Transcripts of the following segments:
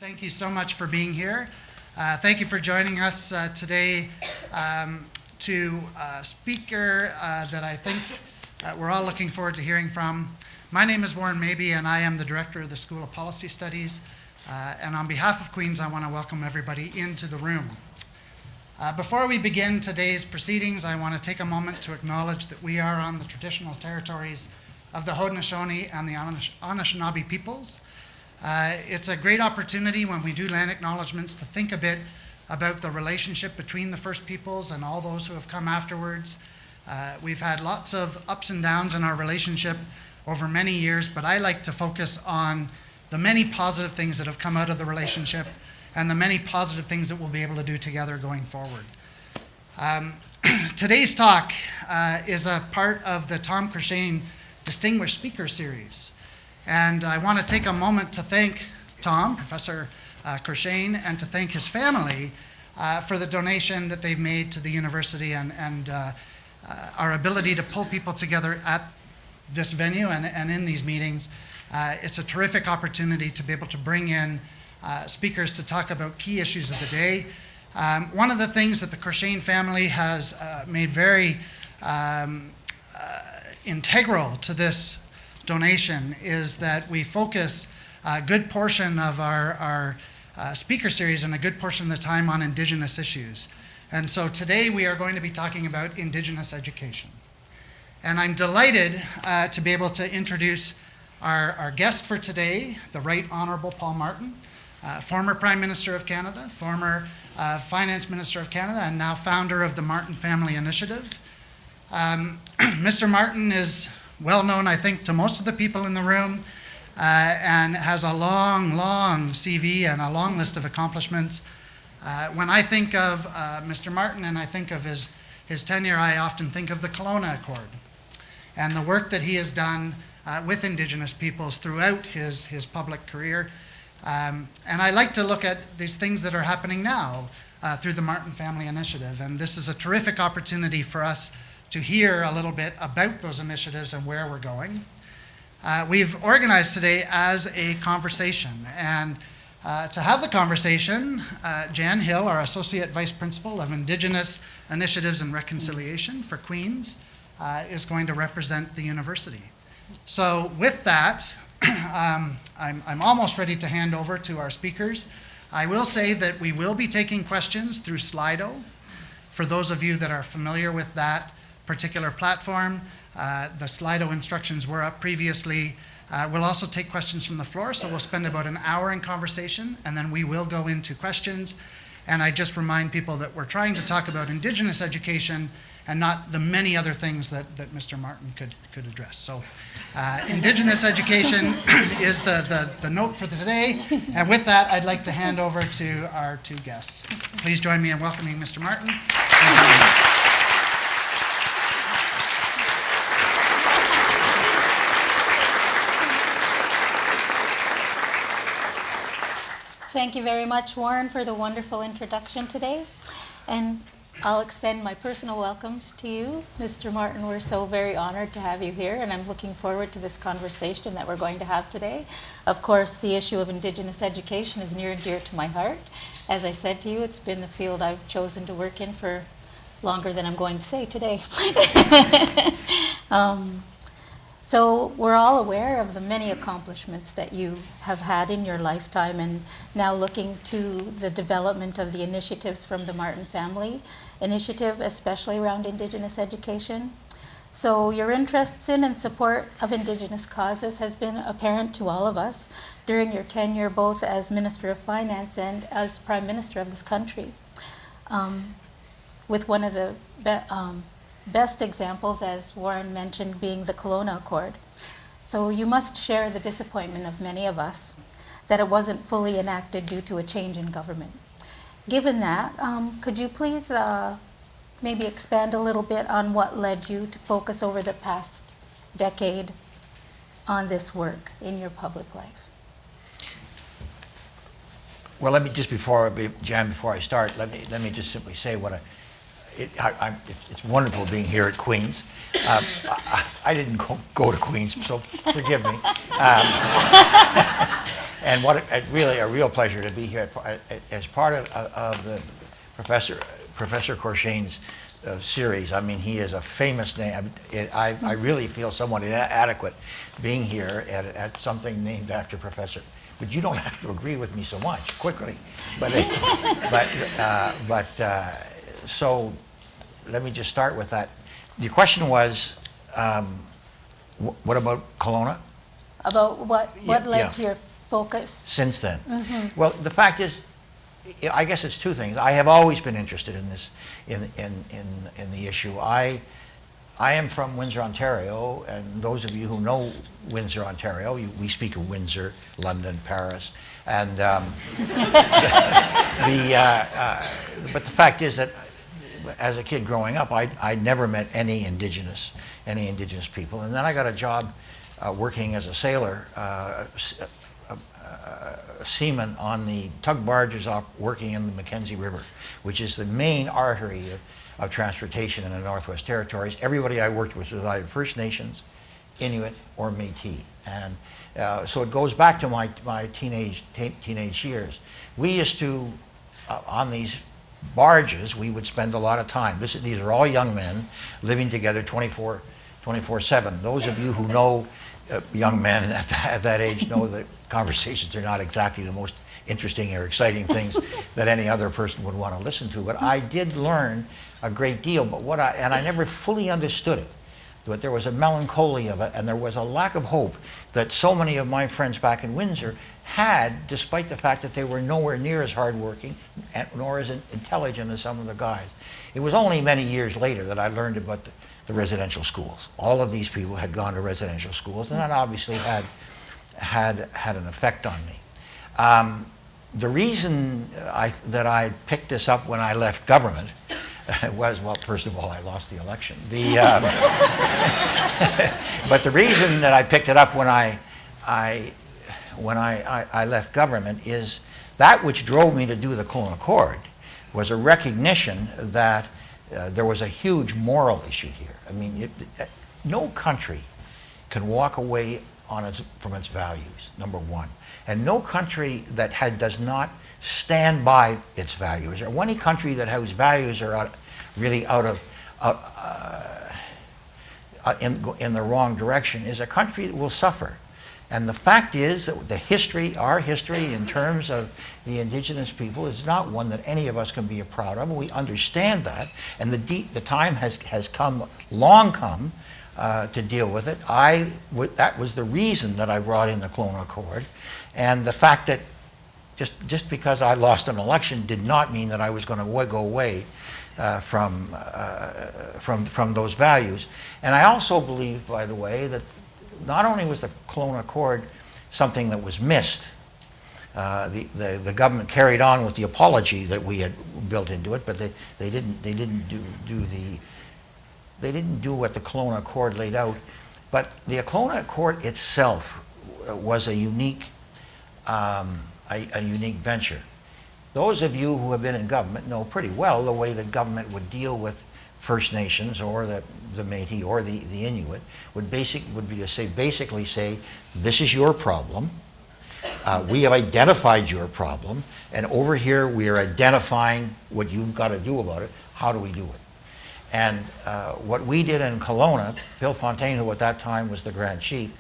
Thank you so much for being here. Thank you for joining us today to a speaker that I think we're all looking forward to hearing from. My name is Warren Mabey, and I am the Director of the School of Policy Studies. And on behalf of Queen's, I want to welcome everybody into the room. Before we begin today's proceedings, I want to take a moment to acknowledge that we are on the traditional territories of the Haudenosaunee and the Anishinaabe peoples. It's a great opportunity when we do land acknowledgements to think a bit about the relationship between the First Peoples and all those who have come afterwards. We've had lots of ups and downs in our relationship over many years, but I like to focus on the many positive things that have come out of the relationship and the many positive things that we'll be able to do together going forward. Today's talk is a part of the Tom Courchene Distinguished Speaker Series. And I want to take a moment to thank Tom, Professor Courchene, and to thank his family for the donation that they've made to the university and our ability to pull people together at this venue and in these meetings. It's a terrific opportunity to be able to bring in speakers to talk about key issues of the day. One of the things that the Courchene family has made very integral to this donation is that we focus a good portion of our speaker series and a good portion of the time on Indigenous issues. And so today we are going to be talking about Indigenous education. And I'm delighted to be able to introduce our guest for today, the Right Honourable Paul Martin, former Prime Minister of Canada, former Finance Minister of Canada, and now founder of the Martin Family Initiative. Mr. Martin is well known, I think, to most of the people in the room, and has a long, long CV and a long list of accomplishments. When I think of Mr. Martin and I think of his tenure, I often think of the Kelowna Accord and the work that he has done with Indigenous peoples throughout his public career. And I like to look at these things that are happening now through the Martin Family Initiative. And this is a terrific opportunity for us to hear a little bit about those initiatives and where we're going. We've organized today as a conversation, and to have the conversation, Jan Hill, our Associate Vice Principal of Indigenous Initiatives and Reconciliation for Queen's, is going to represent the university. So with that, I'm almost ready to hand over to our speakers. I will say that we will be taking questions through Slido. For those of you that are familiar with that particular platform, the Slido instructions were up previously. We'll also take questions from the floor, so we'll spend about an hour in conversation, and then we will go into questions. And I just remind people that we're trying to talk about Indigenous education and not the many other things that Mr. Martin could address. So Indigenous education is the note for today. And with that, I'd like to hand over to our two guests. Please join me in welcoming Mr. Martin. Thank you very much, Warren, for the wonderful introduction today. And I'll extend my personal welcomes to you, Mr. Martin. We're so very honored to have you here, and I'm looking forward to this conversation that we're going to have today. Of course, the issue of Indigenous education is near and dear to my heart. As I said to you, it's been the field I've chosen to work in for longer than I'm going to say today. So we're all aware of the many accomplishments that you have had in your lifetime, and now looking to the development of the initiatives from the Martin Family Initiative, especially around Indigenous education. So your interests in and support of Indigenous causes has been apparent to all of us during your tenure, both as Minister of Finance and as Prime Minister of this country. With one of the best examples, as Warren mentioned, being the Kelowna Accord. So you must share the disappointment of many of us that it wasn't fully enacted due to a change in government. Given that, could you please maybe expand a little bit on what led you to focus over the past decade on this work in your public life? Well, let me just before I start, let me just simply say what it's wonderful being here at Queen's. I didn't go to Queen's, so forgive me. And what really a real pleasure to be here as part of the Professor Courchene's series. I mean, he is a famous name. I really feel somewhat inadequate being here at something named after Professor. But you don't have to agree with me so much quickly. But so let me just start with that. Your question was, what about Kelowna? About what led to your focus? Since then. Well, the fact is, I guess it's two things. I have always been interested in this, in the issue. I am from Windsor, Ontario, and those of you who know Windsor, Ontario, we speak of Windsor, London, Paris, and but the fact is that as a kid growing up, I never met any Indigenous people, and then I got a job working as a sailor, a seaman on the tug barges working in the Mackenzie River, which is the main artery of transportation in the Northwest Territories. Everybody I worked with was either First Nations, Inuit, or Métis, and so it goes back to my teenage years. We used to, on these barges, we would spend a lot of time. These are all young men living together 24/7. Those of you who know young men at that age know that conversations are not exactly the most interesting or exciting things that any other person would want to listen to. But I did learn a great deal. But I never fully understood it. But there was a melancholy of it, and there was a lack of hope that so many of my friends back in Windsor had, despite the fact that they were nowhere near as hardworking nor as intelligent as some of the guys. It was only many years later that I learned about the residential schools. All of these people had gone to residential schools, and that obviously had an effect on me. The reason that I picked this up when I left government was, well, first of all, I lost the election. But the reason that I picked it up when I left government is that which drove me to do the Kelowna Accord was a recognition that there was a huge moral issue here. I mean, no country can walk away from its values, number one. And no country that does not stand by its values, or any country that whose values are in the wrong direction, is a country that will suffer. And the fact is that our history in terms of the Indigenous people is not one that any of us can be proud of. We understand that, and the time has long come to deal with it. That was the reason that I brought in the Kelowna Accord, and the fact that just because I lost an election did not mean that I was going to go away from those values. And I also believe, by the way, that not only was the Kelowna Accord something that was missed, the government carried on with the apology that we had built into it, but they didn't do what the Kelowna Accord laid out. But the Kelowna Accord itself was a unique venture. Those of you who have been in government know pretty well the way that government would deal with First Nations or the Métis or the Inuit would be to basically say, this is your problem. We have identified your problem, and over here we are identifying what you've got to do about it. How do we do it? And what we did in Kelowna, Phil Fontaine, who at that time was the Grand Chief,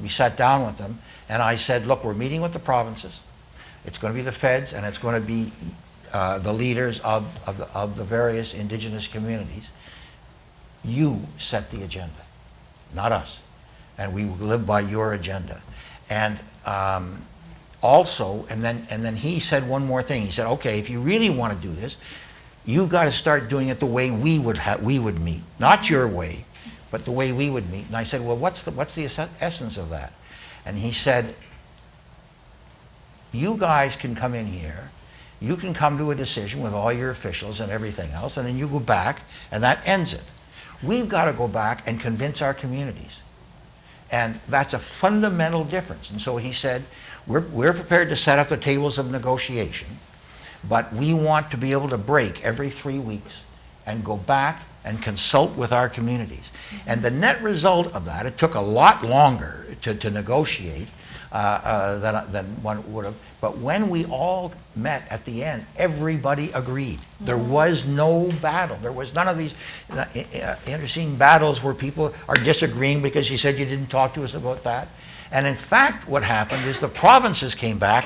we sat down with them, and I said, look, we're meeting with the provinces. It's going to be the feds, and it's going to be the leaders of the various Indigenous communities. You set the agenda, not us. And we will live by your agenda. And also, and then he said one more thing. He said, okay, if you really want to do this, you've got to start doing it the way we would meet. Not your way, but the way we would meet. And I said, well, what's the essence of that? And he said, you guys can come in here, you can come to a decision with all your officials and everything else, and then you go back, and that ends it. We've got to go back and convince our communities. And that's a fundamental difference. And so he said, we're prepared to set up the tables of negotiation, but we want to be able to break every 3 weeks and go back and consult with our communities. And the net result of that, it took a lot longer to negotiate than one would have. But when we all met at the end, everybody agreed. There was no battle. There was none of these internecine battles where people are disagreeing because you said you didn't talk to us about that. And in fact, what happened is the provinces came back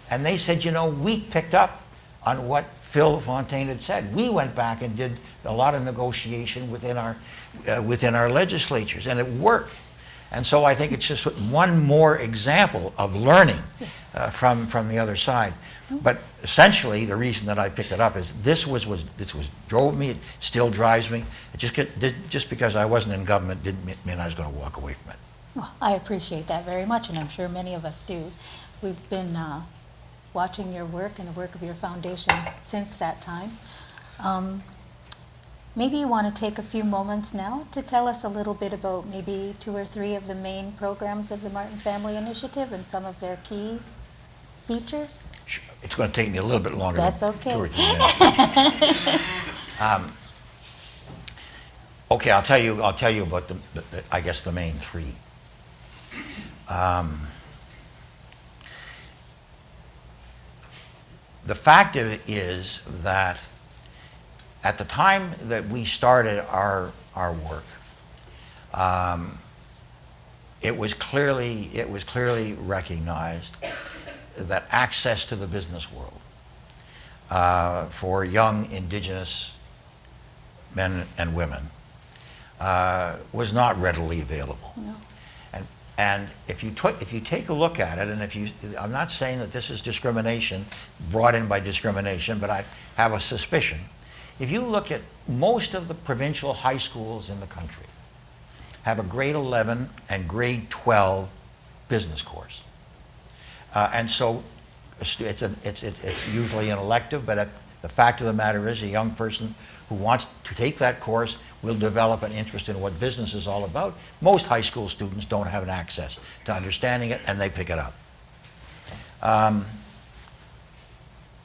and they said, you know, we picked up on what Phil Fontaine had said. We went back and did a lot of negotiation within our legislatures, and it worked. And so I think it's just one more example of learning from the other side. But essentially, the reason that I picked it up is this drove me. It still drives me. Just because I wasn't in government didn't mean I was going to walk away from it. Well, I appreciate that very much, and I'm sure many of us do. We've been watching your work and the work of your foundation since that time. Maybe you want to take a few moments now to tell us a little bit about maybe 2 or 3 of the main programs of the Martin Family Initiative and some of their key features. Sure. It's going to take me a little bit longer. That's than okay. 2 or 3 minutes. Okay, I'll tell you about I guess the main 3. The fact of it is that at the time that we started our work, it was clearly recognized that access to the business world for young Indigenous men and women was not readily available. No. And if you take a look at it, and I'm not saying that this is discrimination brought in by discrimination, but I have a suspicion. If you look at most of the provincial high schools in the country, have a grade 11 and grade 12 business course, and so it's usually an elective. But the fact of the matter is, a young person who wants to take that course will develop an interest in what business is all about. Most high school students don't have an access to understanding it, and they pick it up.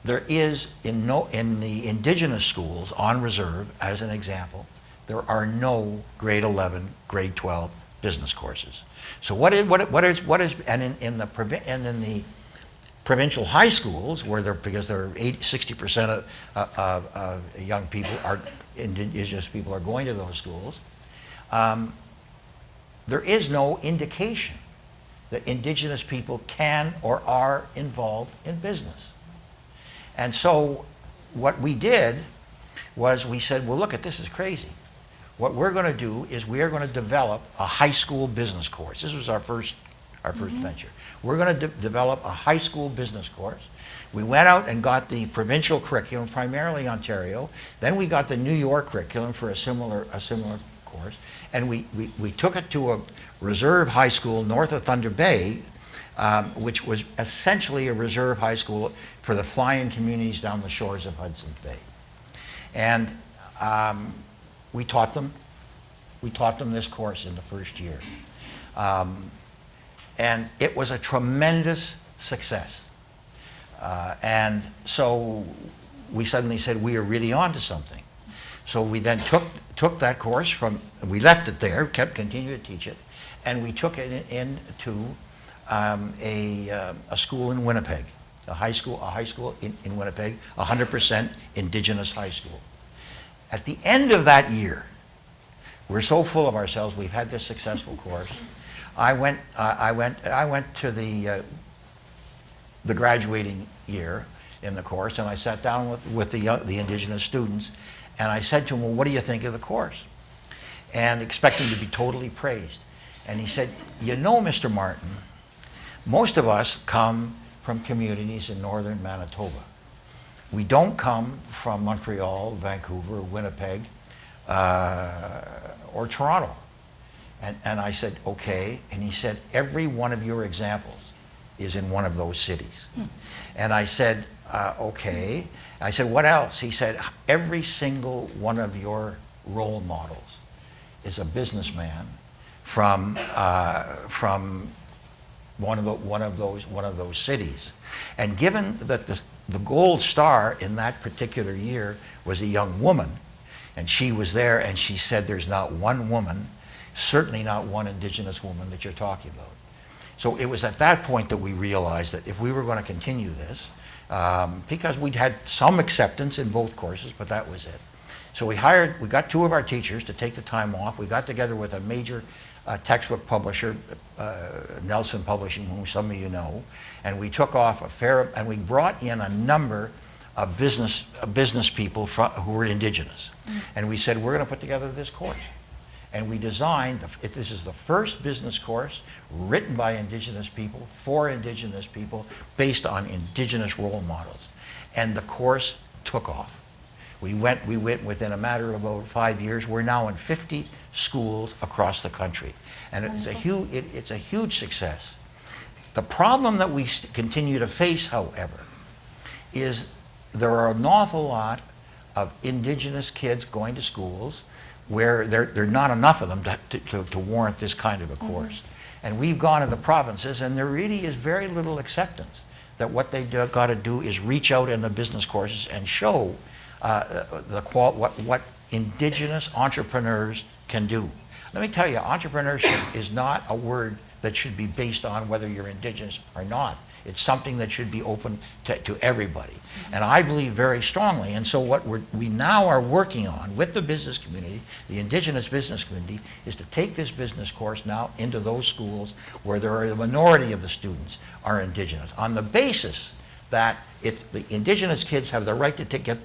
There is, in the Indigenous schools on reserve, as an example, there are no grade 11, grade 12 business courses. So what is and in the provincial high schools, because 60% of young people Indigenous people are going to those schools, there is no indication that Indigenous people can or are involved in business. And so what we did was we said, well, look, this is crazy. What we're going to do is we are going to develop a high school business course. This was our first venture. We're going to develop a high school business course. We went out and got the provincial curriculum, primarily Ontario. Then we got the New York curriculum for a similar course. And we took it to a reserve high school north of Thunder Bay, which was essentially a reserve high school for the fly-in communities down the shores of Hudson's Bay. And we taught them this course in the first year. And it was a tremendous success. And so we suddenly said, we are really onto something. So we then took that course we left it there, continued to teach it, and we took it into a school in Winnipeg, a high school in Winnipeg, 100% Indigenous high school. At the end of that year, we're so full of ourselves, we've had this successful course. I went to the graduating year in the course, and I sat down with the Indigenous students, and I said to them, well, what do you think of the course? And expecting to be totally praised. And he said, you know, Mr. Martin, most of us come from communities in northern Manitoba. We don't come from Montreal, Vancouver, Winnipeg, or Toronto. And I said, okay. And he said, every one of your examples is in one of those cities. And I said, okay. I said, what else? He said, every single one of your role models is a businessman from one of those cities. And given that the gold star in that particular year was a young woman, And she was there, and she said, there's not one woman, certainly not one Indigenous woman that you're talking about. So it was at that point that we realized that if we were going to continue this, because we'd had some acceptance in both courses, but that was it. So we got 2 of our teachers to take the time off. We got together with a major textbook publisher, Nelson Publishing, whom some of you know, and we took off and we brought in a number of business people who were Indigenous. And we said, we're going to put together this course. And we designed, this is the first business course written by Indigenous people, for Indigenous people, based on Indigenous role models. And the course took off. We went within a matter of about 5 years. We're now in 50 schools across the country. And it's a huge success. The problem that we continue to face, however, is there are an awful lot of Indigenous kids going to schools where there are not enough of them to warrant this kind of a course. And we've gone to the provinces, and there really is very little acceptance that what they've got to do is reach out in the business courses and show what Indigenous entrepreneurs can do. Let me tell you, entrepreneurship is not a word that should be based on whether you're Indigenous or not. It's something that should be open to everybody. And I believe very strongly, and so what we now are working on with the business community, the Indigenous business community, is to take this business course now into those schools where there are a minority of the students are Indigenous, on the basis that the Indigenous kids have the right to get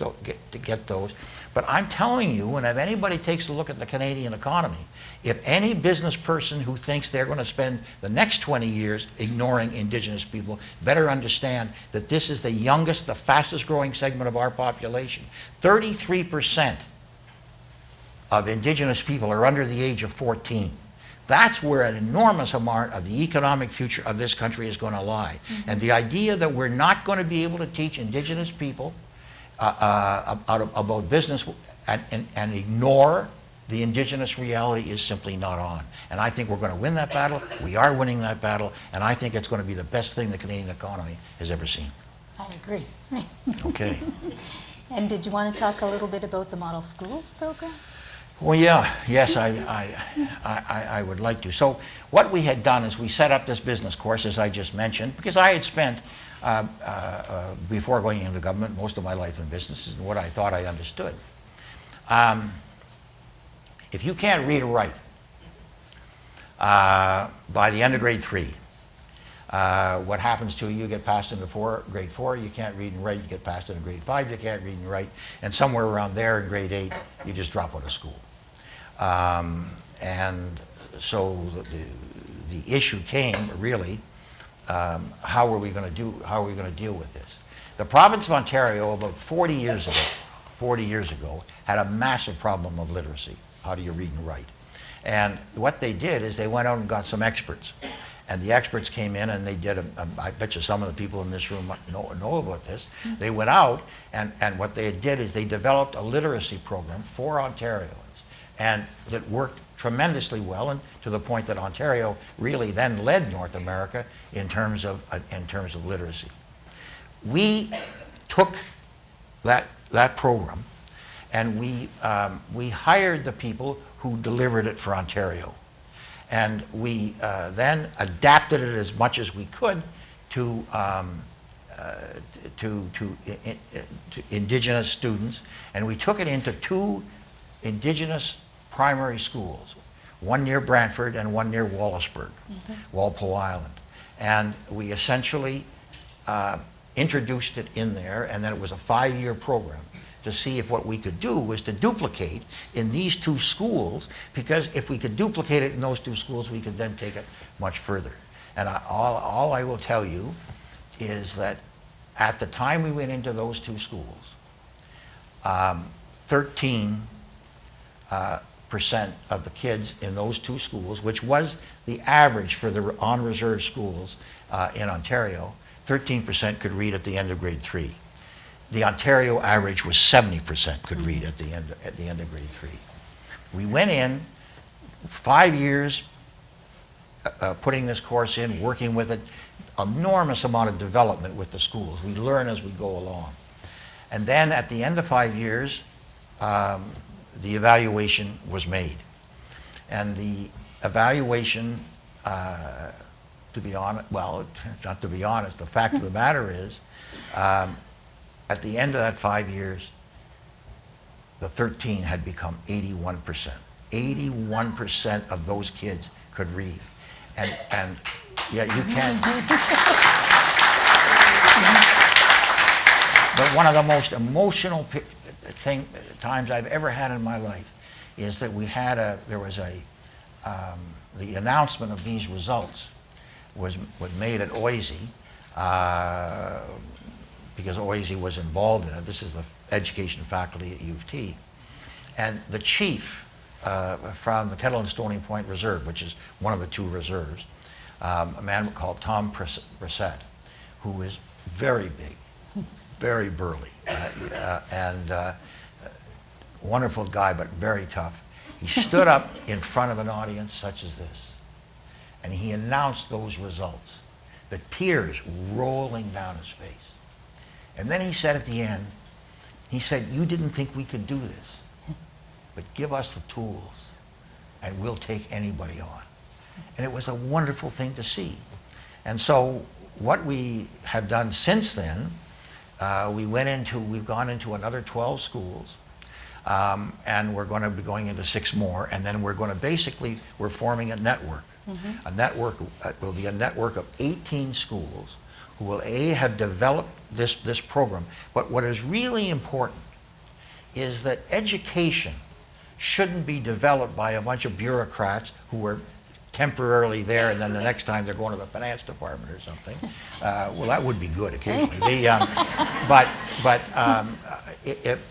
those. But I'm telling you, and if anybody takes a look at the Canadian economy, if any business person who thinks they're going to spend the next 20 years ignoring Indigenous people better understand that this is the youngest, the fastest growing segment of our population. 33% of Indigenous people are under the age of 14. That's where an enormous amount of the economic future of this country is going to lie. And the idea that we're not going to be able to teach Indigenous people about business and ignore the Indigenous reality is simply not on. And I think we're going to win that battle. We are winning that battle. And I think it's going to be the best thing the Canadian economy has ever seen. I agree. Okay. And did you want to talk a little bit about the Model Schools program? Well, yes, I would like to. So what we had done is we set up this business course, as I just mentioned, because I had spent, before going into government, most of my life in business, and what I thought I understood. If you can't read or write by the end of grade 3, what happens to you? You get passed into grade 4, you can't read and write. You get passed into grade 5, you can't read and write. And somewhere around there in grade 8, you just drop out of school. And so the issue came, really, how are we going to deal with this? The province of Ontario, about 40 years ago, had a massive problem of literacy. How do you read and write? And what they did is they went out and got some experts. And the experts came in and they did, I bet you some of the people in this room know about this. They went out and what they did is they developed a literacy program for Ontarians. And that worked tremendously well, and to the point that Ontario really then led North America in terms of literacy. We took that program and we hired the people who delivered it for Ontario. And we then adapted it as much as we could to Indigenous students, and we took it into 2 Indigenous primary schools, one near Brantford and one near Wallaceburg, Walpole Island. And we essentially introduced it in there, and then it was a 5-year program to see if what we could do was to duplicate in these 2 schools, because if we could duplicate it in those 2 schools, we could then take it much further. And all I will tell you is that at the time we went into those 2 schools, 13% of the kids in those 2 schools, which was the average for the on-reserve schools in Ontario, 13% could read at the end of grade 3. The Ontario average was 70% could read at the end of grade 3. We went in 5 years putting this course in, working with it, enormous amount of development with the schools. We learn as we go along. And then at the end of 5 years, the evaluation was made. And the evaluation, to be honest, well, not to be honest, the fact of the matter is, at the end of that 5 years, the 13 had become 81%. 81% of those kids could read. And yeah, you can. But one of the most emotional times I've ever had in my life is that the announcement of these results was made at OISE, because OISE was involved in it. This is the education faculty at U of T. And the chief from the Kettle and Stony Point Reserve, which is one of the two reserves, a man called Tom Brissett, who is very big, very burly, and wonderful guy, but very tough. He stood up in front of an audience such as this, and he announced those results, the tears rolling down his face. And then he said at the end, he said, "You didn't think we could do this, but give us the tools and we'll take anybody on." And it was a wonderful thing to see. And so what we have done since then, we've gone into another 12 schools, and we're going to be going into 6 more, and then we're forming a network. A network will be a network of 18 schools who will have developed this program. But what is really important is that education shouldn't be developed by a bunch of bureaucrats who are temporarily there and then the next time they're going to the finance department or something. Well, that would be good occasionally.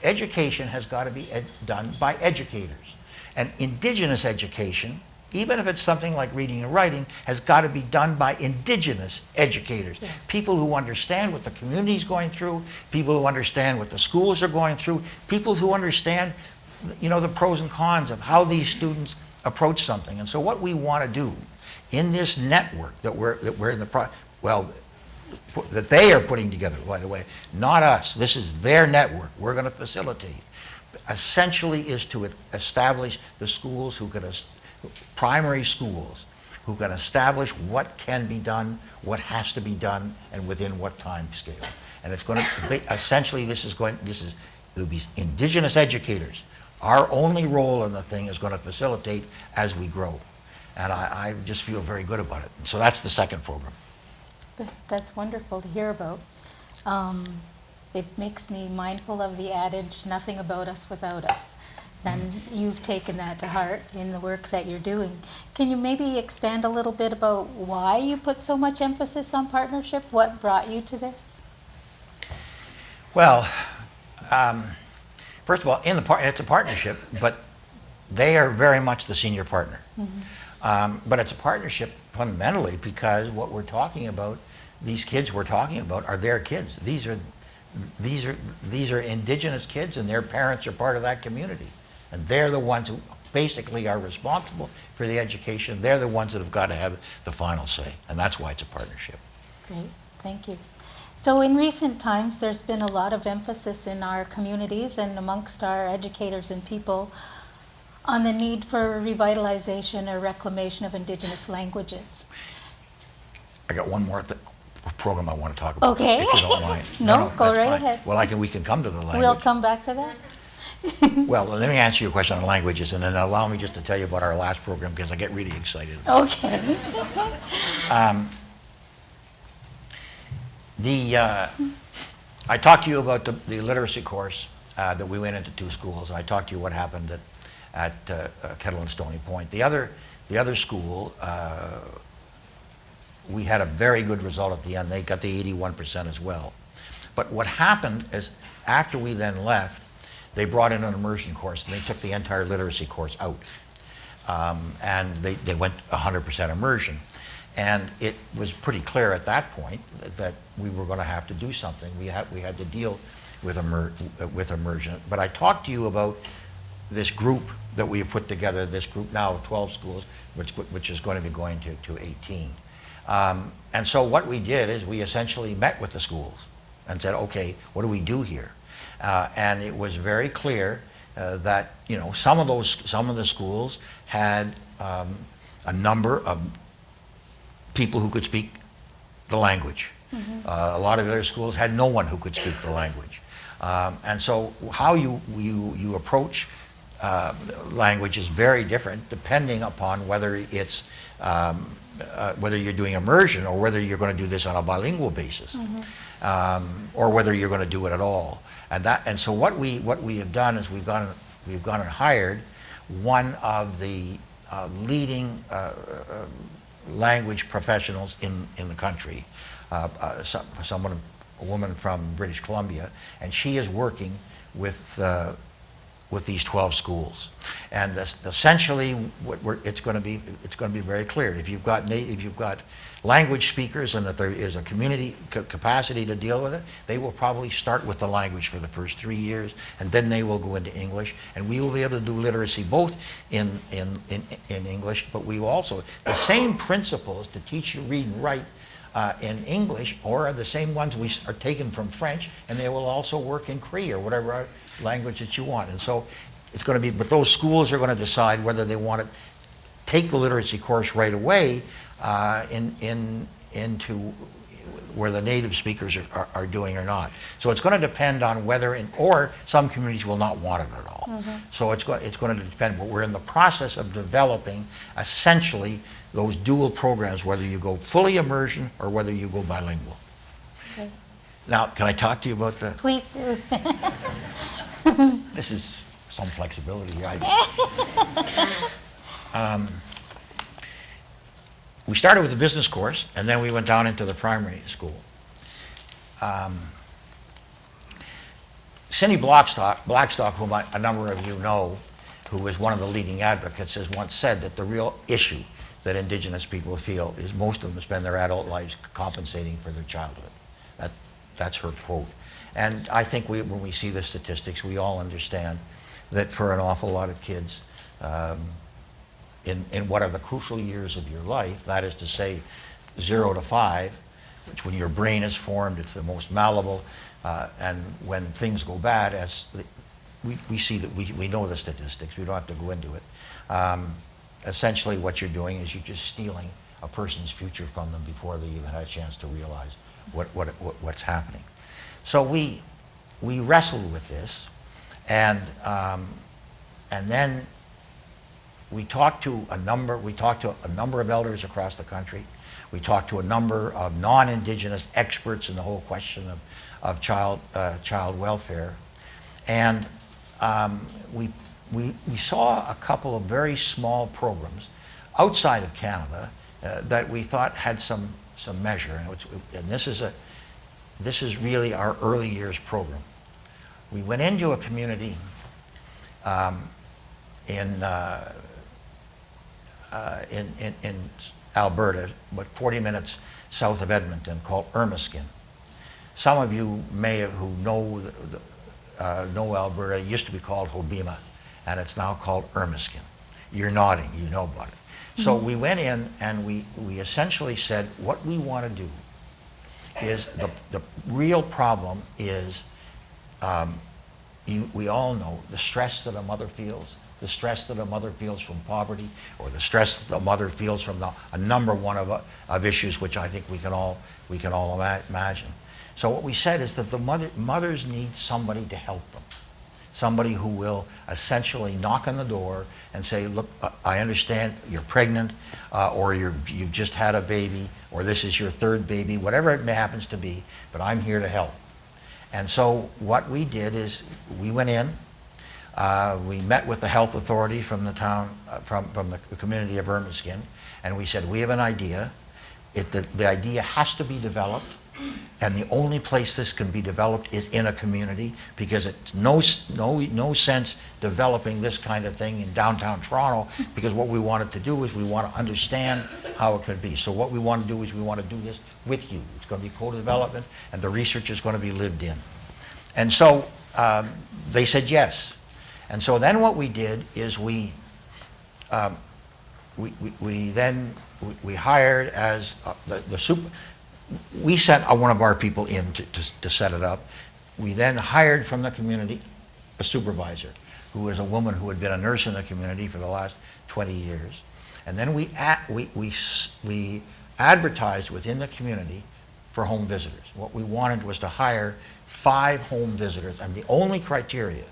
Education has got to be done by educators. And Indigenous education, even if it's something like reading and writing, has got to be done by Indigenous educators. Yes. People who understand what the community is going through, people who understand what the schools are going through, people who understand, the pros and cons of how these students approach something. And so what we want to do in this network that we're in that they are putting together, by the way, not us, this is their network, we're going to facilitate, essentially is to establish the schools primary schools who can establish what can be done, what has to be done, and within what time scale. And it's going to be, essentially, it'll be Indigenous educators. Our only role in the thing is going to facilitate as we grow. And I just feel very good about it. So that's the second program. That's wonderful to hear about. It makes me mindful of the adage, nothing about us without us. And you've taken that to heart in the work that you're doing. Can you maybe expand a little bit about why you put so much emphasis on partnership? What brought you to this? Well, first of all, it's a partnership, but they are very much the senior partner. But it's a partnership fundamentally because what we're talking about, these kids we're talking about, are their kids. These are Indigenous kids, and their parents are part of that community. And they're the ones who basically are responsible for the education. They're the ones that have got to have the final say. And that's why it's a partnership. Great, thank you. So in recent times, there's been a lot of emphasis in our communities and amongst our educators and people on the need for revitalization or reclamation of Indigenous languages. I got one more program I want to talk about. Okay. If you don't mind. No, go right fine. ahead. Well, we can come to the language. We'll come back to that. Well, let me answer your question on languages, and then allow me just to tell you about our last program because I get really excited. Okay. I talked to you about the literacy course that we went into 2 schools. I talked to you what happened at Kettle and Stony Point. The other school, we had a very good result at the end. They got the 81% as well. But what happened is after we then left, they brought in an immersion course, and they took the entire literacy course out. And they went 100% immersion. And it was pretty clear at that point that we were going to have to do something. We had to deal with immersion. But I talked to you about this group that we have put together, this group now of 12 schools, which is going to be going to 18. And so what we did is we essentially met with the schools and said, okay, what do we do here? And it was very clear that, you know, some of the schools had a number of people who could speak the language. A lot of other schools had no one who could speak the language. And so how you approach language is very different depending upon whether it's whether you're doing immersion or whether you're going to do this on a bilingual basis, or whether you're going to do it at all. And so what we have done is we've gone and hired one of the leading language professionals in the country, a woman from British Columbia, and she is working with these 12 schools. And essentially, it's going to be very clear. If you've got language speakers and that there is a community capacity to deal with it, they will probably start with the language for the first 3 years, and then they will go into English. And we will be able to do literacy both in English, but we will also, the same principles to teach you read and write in English, or the same ones we are taken from French, and they will also work in Cree or whatever language that you want. And so it's going to be, but those schools are going to decide whether they want to take the literacy course right away into where the native speakers are doing or not. So it's going to depend on whether, or some communities will not want it at all. So it's going to depend, but we're in the process of developing essentially those dual programs, whether you go fully immersion or whether you go bilingual. Okay. Now, can I talk to you about the... Please do. This is some flexibility here. We started with the business course, and then we went down into the primary school. Cindy Blackstock, whom a number of you know, who is one of the leading advocates, has once said that the real issue that Indigenous people feel is most of them spend their adult lives compensating for their childhood. That's her quote. And I think when we see the statistics, we all understand that for an awful lot of kids, in what are the crucial years of your life, that is to say 0 to 5, which when your brain is formed, it's the most malleable, and when things go bad, as we see that we know the statistics, we don't have to go into it. Essentially what you're doing is you're just stealing a person's future from them before they even had a chance to realize what's happening. So we wrestled with this, and then we talked to a number of elders across the country. We talked to a number of non-Indigenous experts in the whole question of child welfare, and we saw a couple of very small programs outside of Canada that we thought had some measure, and this is really our early years program. We went into a community in Alberta, but 40 minutes south of Edmonton, called Ermiskin. Some of you who know Alberta, it used to be called Hobima, and it's now called Ermiskin. You're nodding, you know about it. So we went in and we essentially said what we want to do is the real problem is we all know the stress that a mother feels, the stress that a mother feels from poverty, or the stress that a mother feels from a number one of issues which I think we can all imagine. So what we said is that the mothers need somebody to help them. Somebody who will essentially knock on the door and say, look, I understand you're pregnant, or you've just had a baby, or this is your third baby, whatever it happens to be, but I'm here to help. And so what we did is we went in, we met with the health authority from the town, from the community of Ermiskin, and we said, we have an idea. The idea has to be developed, and the only place this can be developed is in a community, because it's no sense developing this kind of thing in downtown Toronto, because what we wanted to do is we want to understand how it could be. So what we want to do is we want to do this with you. It's going to be co-development, and the research is going to be lived in. And so they said yes. And so then what we did is we hired as the super. We sent one of our people in to set it up. We then hired from the community a supervisor, who was a woman who had been a nurse in the community for the last 20 years. And then we advertised within the community for home visitors. What we wanted was to hire 5 home visitors, and the only criteria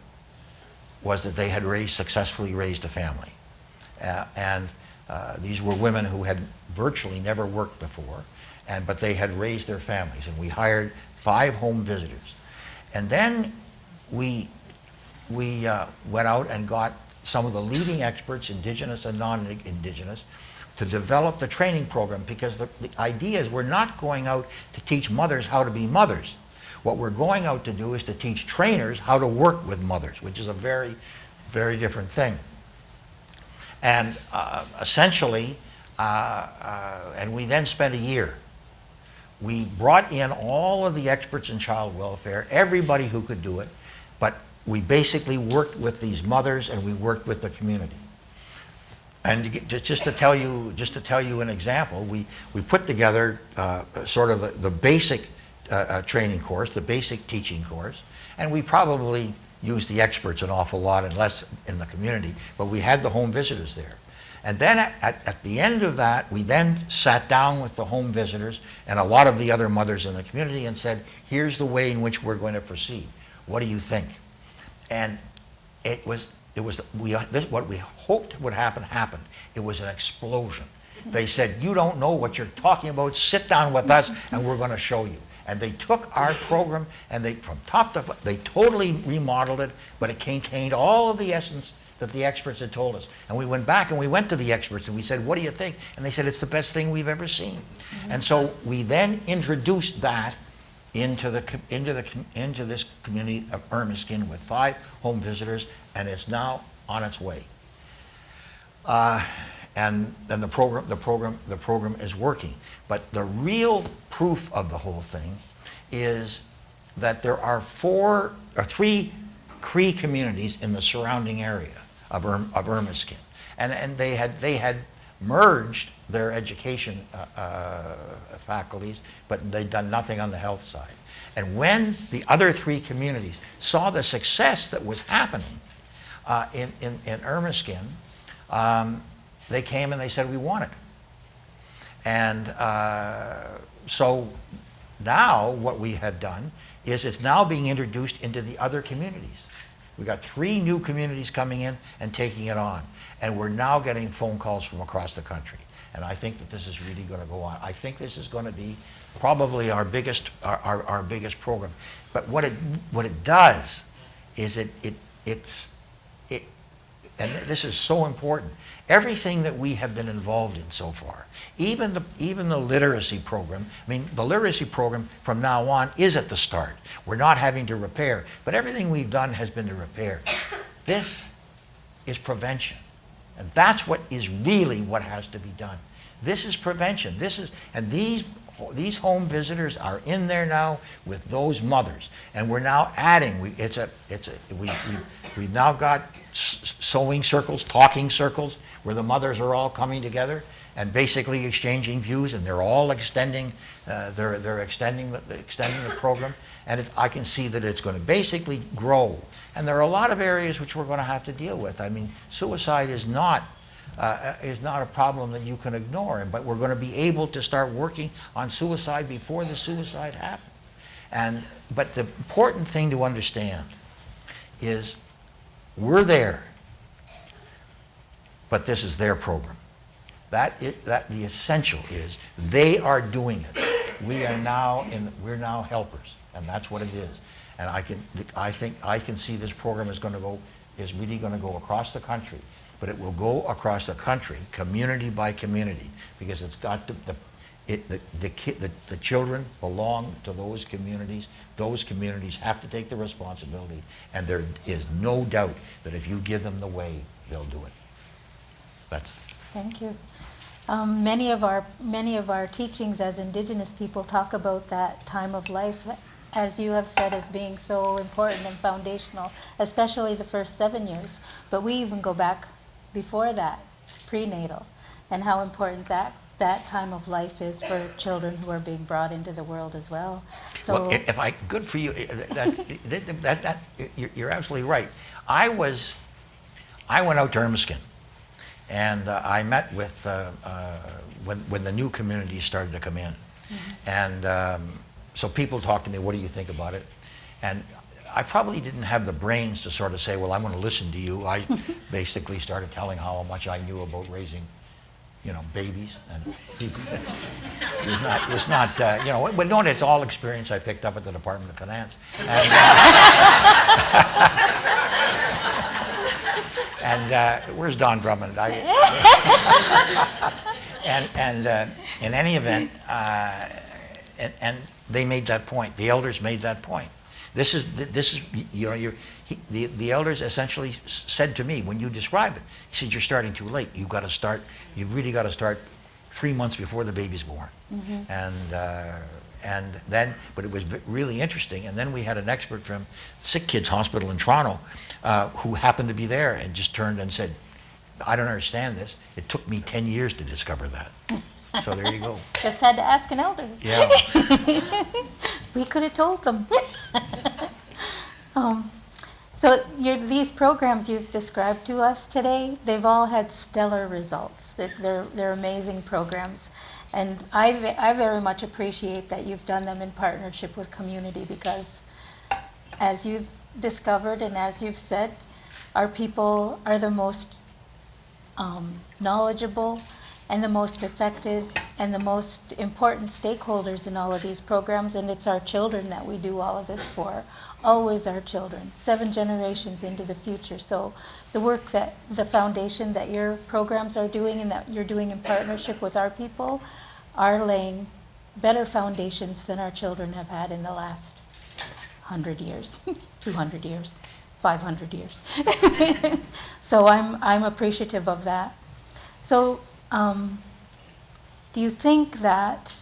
was that they had successfully raised a family. These were women who had virtually never worked before, but they had raised their families, and we hired 5 home visitors. And then we went out and got some of the leading experts, Indigenous and non-Indigenous, to develop the training program, because the idea is we're not going out to teach mothers how to be mothers. What we're going out to do is to teach trainers how to work with mothers, which is a very, very different thing. And essentially, and we then spent a year. We brought in all of the experts in child welfare, everybody who could do it, but we basically worked with these mothers and we worked with the community. And just to tell you an example, we put together sort of the basic training course, the basic teaching course, and we probably used the experts an awful lot and less in the community, but we had the home visitors there. And then at the end of that, we then sat down with the home visitors and a lot of the other mothers in the community and said, here's the way in which we're going to proceed. What do you think? And what we hoped would happen happened. It was an explosion. They said, you don't know what you're talking about, sit down with us and we're going to show you. And they took our program and from top to bottom, they totally remodeled it, but it contained all of the essence that the experts had told us. And we went back and we went to the experts and we said, what do you think? And they said, it's the best thing we've ever seen. And so we then introduced that into this community of Ermiskin with 5 home visitors, and it's now on its way. And the program is working. But the real proof of the whole thing is that there are 3 Cree communities in the surrounding area of Ermiskin, and they had merged their education faculties, but they'd done nothing on the health side. And when the other 3 communities saw the success that was happening in Ermiskin, they came and they said, we want it. And so now what we have done is it's now being introduced into the other communities. We've got 3 new communities coming in and taking it on. And we're now getting phone calls from across the country. And I think that this is really going to go on. I think this is going to be probably our biggest program. But what it does is and this is so important. Everything that we have been involved in so far, even the literacy program. I mean, the literacy program from now on is at the start. We're not having to repair, but everything we've done has been to repair. This is prevention, and that's what is really what has to be done. This is prevention. And these home visitors are in there now with those mothers, and we're now adding. We've now got sewing circles, talking circles, where the mothers are all coming together and basically exchanging views, and they're all extending. They're extending the program, and I can see that it's going to basically grow. And there are a lot of areas which we're going to have to deal with. I mean, suicide is not a problem that you can ignore, but we're going to be able to start working on suicide before the suicide happens. But the important thing to understand is we're there, but this is their program. The essential is they are doing it. We're now helpers, and that's what it is. And I think I can see this program is really going to go across the country, but it will go across the country, community by community, because it's got the children belong to those communities. Those communities have to take the responsibility, and there is no doubt that if you give them the way, they'll do it. Thank you. Many of our teachings as Indigenous people talk about that time of life, as you have said, as being so important and foundational, especially the first 7 years. But we even go back before that, prenatal, and how important that that time of life is for children who are being brought into the world as well. So, Well, if I, good for you. You're absolutely right. I went out to Ermiskin, and I met with when the new communities started to come in, and so people talked to me. What do you think about it? And I probably didn't have the brains to sort of say, well, I'm going to listen to you. I basically started telling how much I knew about raising, babies and people. It was not, but no, it's all experience I picked up at the Department of Finance. And where's Don Drummond? In any event, and they made that point. The elders made that point. This is the elders essentially said to me when you describe it. He said, "You're starting too late. You've really got to start 3 months before the baby's born." And then, but it was really interesting. And then we had an expert from Sick Kids Hospital in Toronto who happened to be there and just turned and said, "I don't understand this. It took me 10 years to discover that." So there you go. just had to ask an elder. Yeah. We could have told them. So these programs you've described to us today, they've all had stellar results. They're amazing programs. And I very much appreciate that you've done them in partnership with community, because as you've discovered and as you've said, our people are the most knowledgeable and the most affected and the most important stakeholders in all of these programs, and it's our children that we do all of this for. Always our children, 7 generations into the future. So the work that the foundation that your programs are doing and that you're doing in partnership with our people are laying better foundations than our children have had in the last 100 years, 200 years, 500 years. So I'm appreciative of that. So do you think that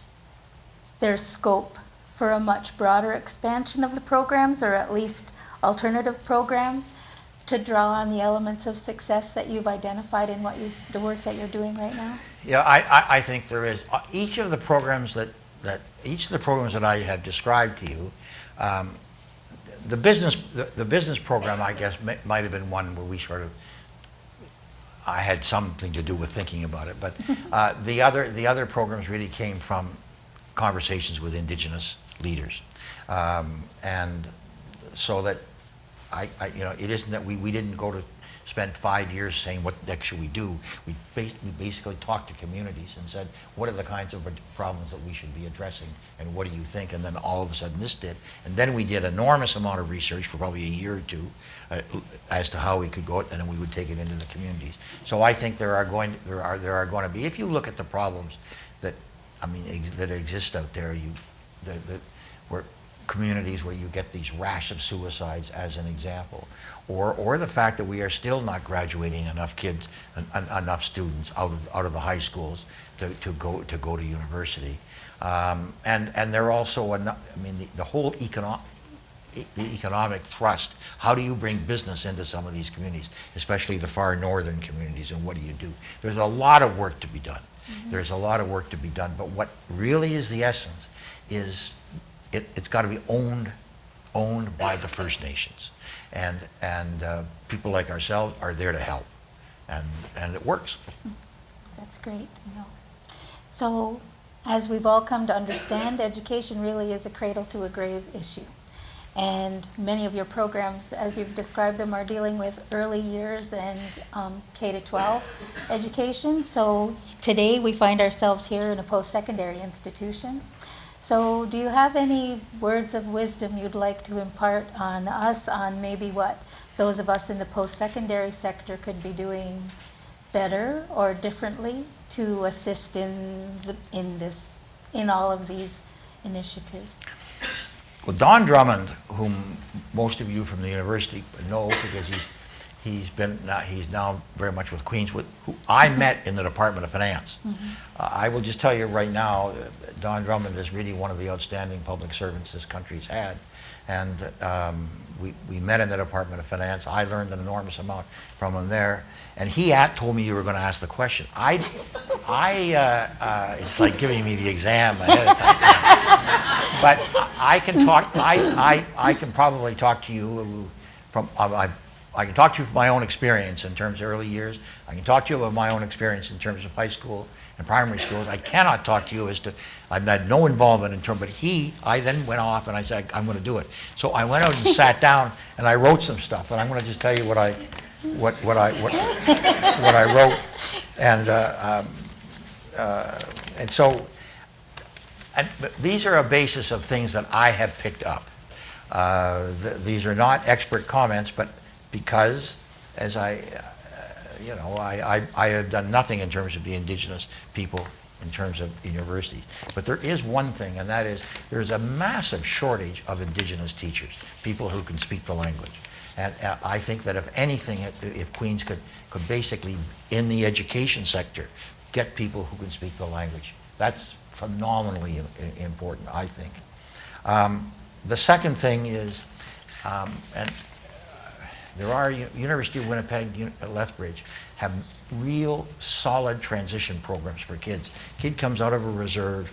there's scope for a much broader expansion of the programs, or at least alternative programs, to draw on the elements of success that you've identified in the work that you're doing right now? Yeah, I think there is. Each of the programs that I have described to you, the business program, I guess, might have been one where we sort of, I had something to do with thinking about it, but the other programs really came from conversations with Indigenous leaders, and so that it isn't that we didn't go to spend 5 years saying what the heck should we do. We basically talked to communities and said, what are the kinds of problems that we should be addressing, and what do you think? And then all of a sudden this did, and then we did enormous amount of research for probably a year or two as to how we could go, and then we would take it into the communities. So I think there are going to be, if you look at the problems that exist out there, where communities where you get these rash of suicides as an example, or the fact that we are still not graduating enough kids, enough students out of the high schools to go to university, and they're also the whole economic thrust. How do you bring business into some of these communities, especially the far northern communities, and what do you do? There's a lot of work to be done. There's a lot of work to be done, but what really is the essence is it's got to be owned by the First Nations, and people like ourselves are there to help, and it works. That's great to know. So, as we've all come to understand, education really is a cradle to a grave issue. And many of your programs, as you've described them, are dealing with early years and K-12 education. So today we find ourselves here in a post-secondary institution. So do you have any words of wisdom you'd like to impart on us on maybe what those of us in the post-secondary sector could be doing better or differently to assist in all of these initiatives? Well, Don Drummond, whom most of you from the university know because he's now very much with Queenswood, who I met in the Department of Finance. I will just tell you right now, Don Drummond is really one of the outstanding public servants this country's had, and we met in the Department of Finance. I learned an enormous amount from him there, and he told me you were going to ask the question. It's like giving me the exam ahead of time. But I can talk, I can probably talk to you from, I can talk to you from my own experience in terms of early years. I can talk to you about my own experience in terms of high school and primary schools. I cannot talk to you as to, I've had no involvement in terms, but I then went off and I said, I'm going to do it. So I went out and sat down and I wrote some stuff, and I'm going to just tell you what I wrote. And so, but these are a basis of things that I have picked up. These are not expert comments, but because, as I have done nothing in terms of the Indigenous people in terms of universities. But there is one thing, and that is there's a massive shortage of Indigenous teachers, people who can speak the language. And I think that if anything, if Queens could basically, in the education sector, get people who can speak the language, that's phenomenally important, I think. The second thing is, and there are, University of Winnipeg, Lethbridge, have real solid transition programs for kids. Kid comes out of a reserve,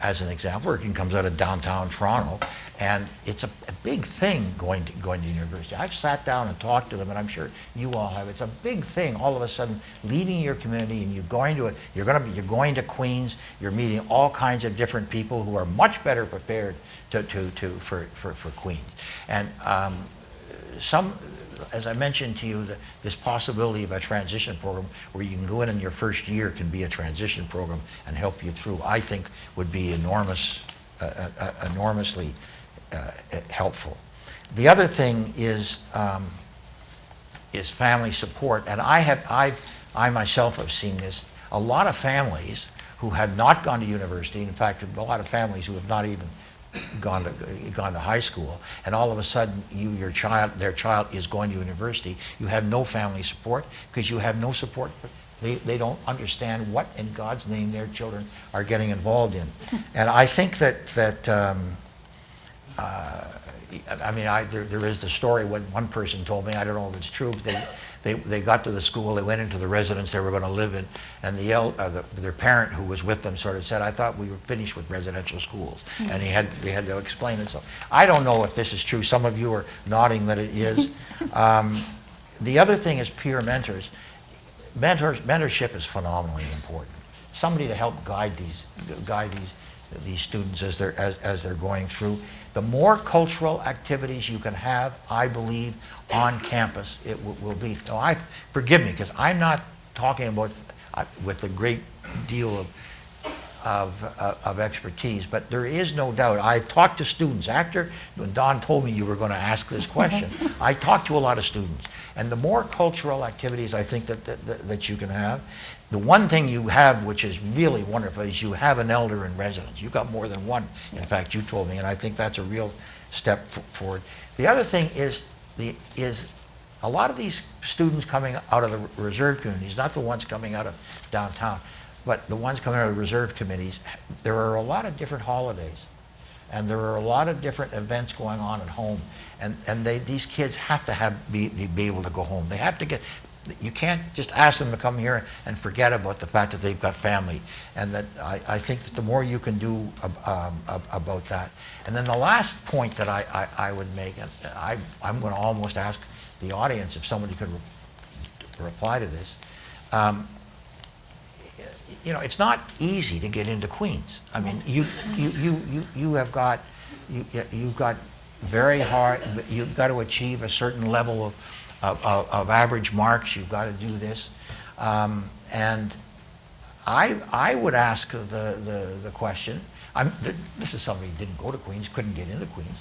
as an example, or kid comes out of downtown Toronto, and it's a big thing going to university. I've sat down and talked to them, and I'm sure you all have. It's a big thing. All of a sudden, leaving your community and you're going to Queens. You're meeting all kinds of different people who are much better prepared for Queens. And as I mentioned to you, this possibility of a transition program where you can go in and your first year can be a transition program and help you through, I think would be enormously helpful. The other thing is family support, and I myself have seen this. A lot of families who have not gone to university, in fact, a lot of families who have not even gone to high school, and all of a sudden their child is going to university. You have no family support because you have no support. They don't understand what in God's name their children are getting involved in. And I think that there is the story what one person told me. I don't know if it's true, but they got to the school, they went into the residence they were going to live in, and their parent who was with them sort of said, I thought we were finished with residential schools. And they had to explain it. So I don't know if this is true. Some of you are nodding that it is. The other thing is peer mentors. Mentorship is phenomenally important. Somebody to help guide these students as they're going through. The more cultural activities you can have, I believe, on campus, it will be. Now, forgive me, because I'm not talking about with a great deal of expertise, but there is no doubt. I talked to students after when Don told me you were going to ask this question. I talked to a lot of students, and the more cultural activities I think that you can have. The one thing you have, which is really wonderful, is you have an elder in residence. You've got more than one. In fact, you told me, and I think that's a real step forward. The other thing is a lot of these students coming out of the reserve communities, not the ones coming out of downtown, but the ones coming out of the reserve committees, there are a lot of different holidays, and there are a lot of different events going on at home, and these kids have to be able to go home. They have to get. You can't just ask them to come here and forget about the fact that they've got family. And that I think that the more you can do about that. And then the last point that I would make, and I'm going to almost ask the audience if somebody could reply to this. It's not easy to get into Queens. I mean, you've got very hard. You've got to achieve a certain level of average marks. You've got to do this, and I would ask the question. This is somebody who didn't go to Queens, couldn't get into Queens.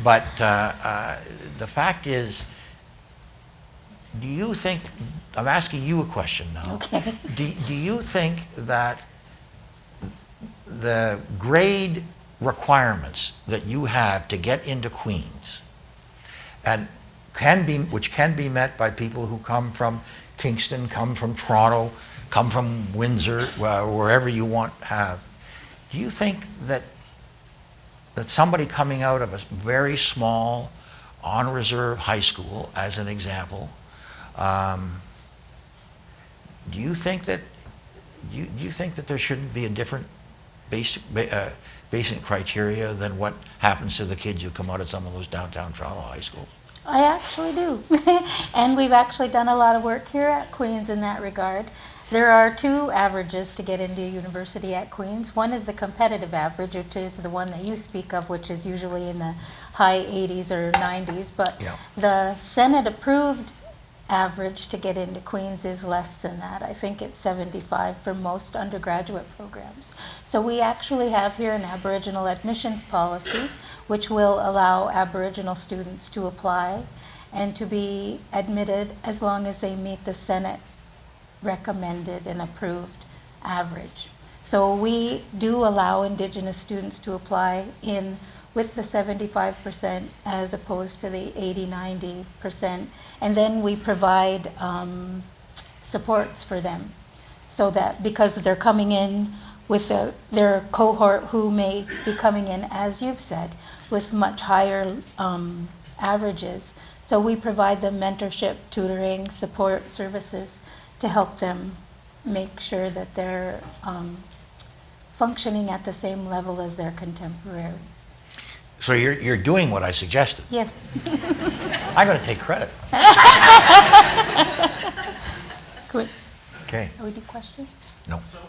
But the fact is, do you think? I'm asking you a question now. Okay. Do you think that the grade requirements that you have to get into Queens, and which can be met by people who come from Kingston, come from Toronto, come from Windsor, wherever you want to have. Do you think that somebody coming out of a very small, on-reserve high school, as an example, do you think that do you think that there shouldn't be a different basic criteria than what happens to the kids who come out of some of those downtown Toronto high schools? I actually do. And we've actually done a lot of work here at Queen's in that regard. There are two averages to get into university at Queen's. One is the competitive average, which is the one that you speak of, which is usually in the high 80s or 90s. But Yeah. the Senate-approved average to get into Queen's is less than that. I think it's 75 for most undergraduate programs. So we actually have here an Aboriginal admissions policy, which will allow Aboriginal students to apply and to be admitted as long as they meet the Senate recommended and approved average. So we do allow Indigenous students to apply in with the 75% as opposed to the 80-90%. And then we provide supports for them so that because they're coming in with their cohort who may be coming in, as you've said, with much higher averages. So we provide them mentorship, tutoring, support services to help them make sure that they're functioning at the same level as their contemporaries. So you're doing what I suggested. Yes. I'm going to take credit. Could Okay. we do questions? No. So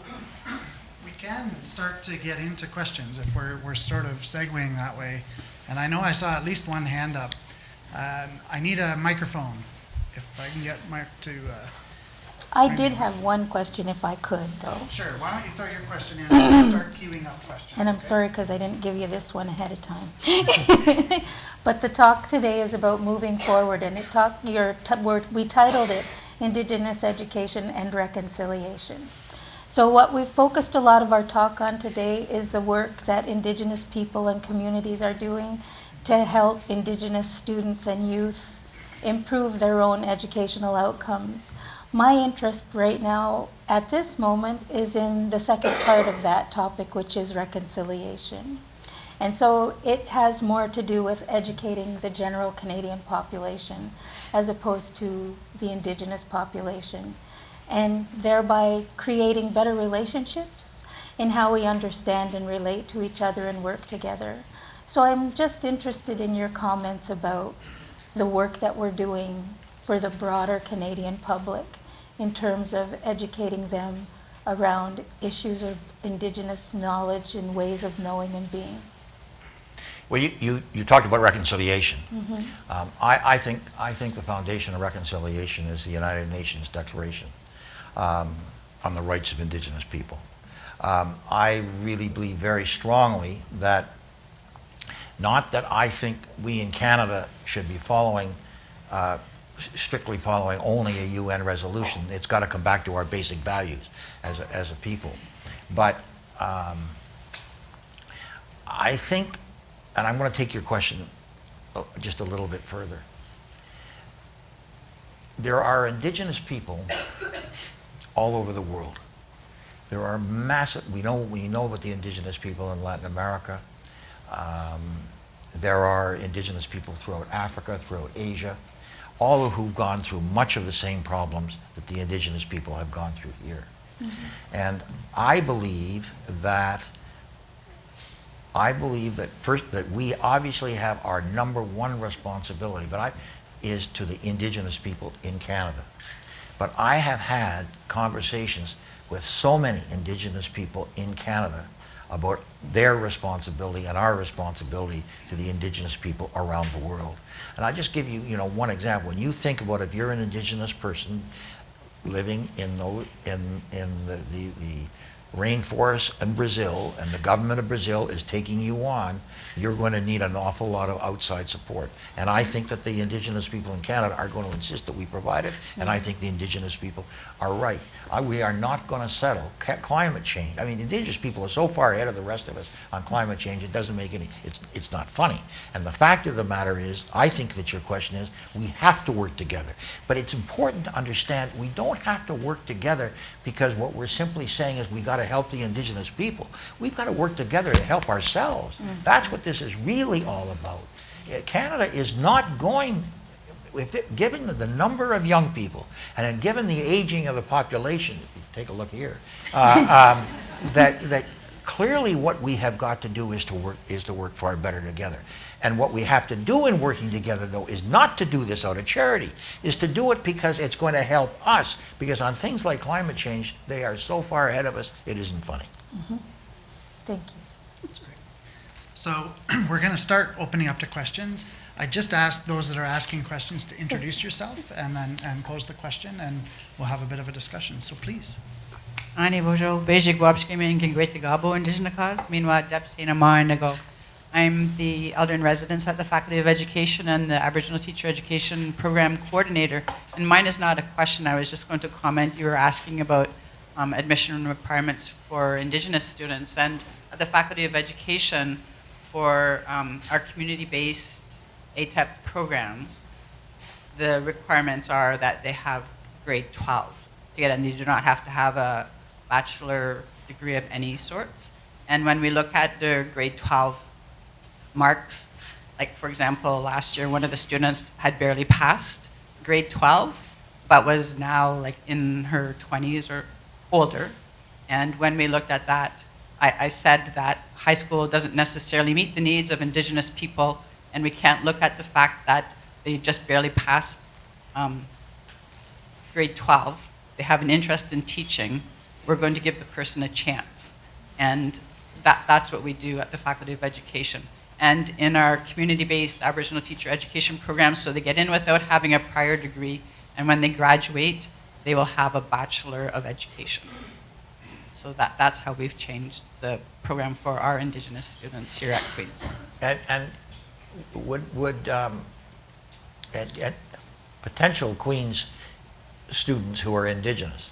we can start to get into questions if we're sort of segueing that way. And I know I saw at least one hand up. I need a microphone. If I can get Mike to... I did have one question if I could, though. Sure, why don't you throw your question in and we'll start queuing up questions. And I'm okay? sorry because I didn't give you this one ahead of time. But the talk today is about moving forward, and we titled it Indigenous Education and Reconciliation. So what we've focused a lot of our talk on today is the work that Indigenous people and communities are doing to help Indigenous students and youth improve their own educational outcomes. My interest right now at this moment is in the second part of that topic, which is reconciliation. And so it has more to do with educating the general Canadian population as opposed to the Indigenous population, and thereby creating better relationships in how we understand and relate to each other and work together. So I'm just interested in your comments about the work that we're doing for the broader Canadian public in terms of educating them around issues of Indigenous knowledge and ways of knowing and being. Well, you talked about reconciliation. Mm-hmm. I think the foundation of reconciliation is the United Nations Declaration on the Rights of Indigenous People. I really believe very strongly that, not that I think we in Canada should be following, strictly following only a UN resolution. It's got to come back to our basic values as a people. But I think, and I'm going to take your question just a little bit further. There are Indigenous people all over the world. There are massive, we know about the Indigenous people in Latin America. There are Indigenous people throughout Africa, throughout Asia, all of who've gone through much of the same problems that the Indigenous people have gone through here. Mm-hmm. And I believe that first, that we obviously have our number one responsibility, is to the Indigenous people in Canada. But I have had conversations with so many Indigenous people in Canada about their responsibility and our responsibility to the Indigenous people around the world. And I'll just give you, one example. When you think about, if you're an Indigenous person living in the rainforest in Brazil, and the government of Brazil is taking you on, you're going to need an awful lot of outside support. And I think that the Indigenous people in Canada are going to insist that we provide it, and I think the Indigenous people are right. We are not going to settle climate change. I mean, Indigenous people are so far ahead of the rest of us on climate change, it doesn't make it's not funny. And the fact of the matter is, I think that your question is, we have to work together. But it's important to understand we don't have to work together because what we're simply saying is we got to help the Indigenous people. We've got to work together to help ourselves. Mm-hmm. That's what this is really all about. Canada is not going, given the number of young people, and then given the aging of the population, if you take a look here, that clearly what we have got to do is to work far better together. And what we have to do in working together, though, is not to do this out of charity, is to do it because it's going to help us. Because on things like climate change, they are so far ahead of us, it isn't funny. Mm-hmm. Thank you. That's great. So we're going to start opening up to questions. I just asked those that are asking questions to introduce yourself and pose the question, and we'll have a bit of a discussion. So please. Ani bojo basic wabskimin king great gabo indigenous cause. Meanwhile, Depsina Marinago. I'm the Elder in Residence at the Faculty of Education and the Aboriginal Teacher Education Program Coordinator. And mine is not a question, I was just going to comment. You were asking about admission requirements for Indigenous students. And at the Faculty of Education, for our community-based ATEP programs, the requirements are that they have grade 12 to get in. They do not have to have a bachelor degree of any sorts. And when we look at their grade 12 marks, like for example, last year one of the students had barely passed grade 12, but was now like in her 20s or older. And when we looked at that, I said that high school doesn't necessarily meet the needs of Indigenous people, and we can't look at the fact that they just barely passed grade 12. They have an interest in teaching. We're going to give the person a chance. And that's what we do at the Faculty of Education. And in our community-based Aboriginal teacher education programs, so they get in without having a prior degree, and when they graduate, they will have a Bachelor of Education. So that's how we've changed the program for our Indigenous students here at Queen's. And would potential Queen's students who are Indigenous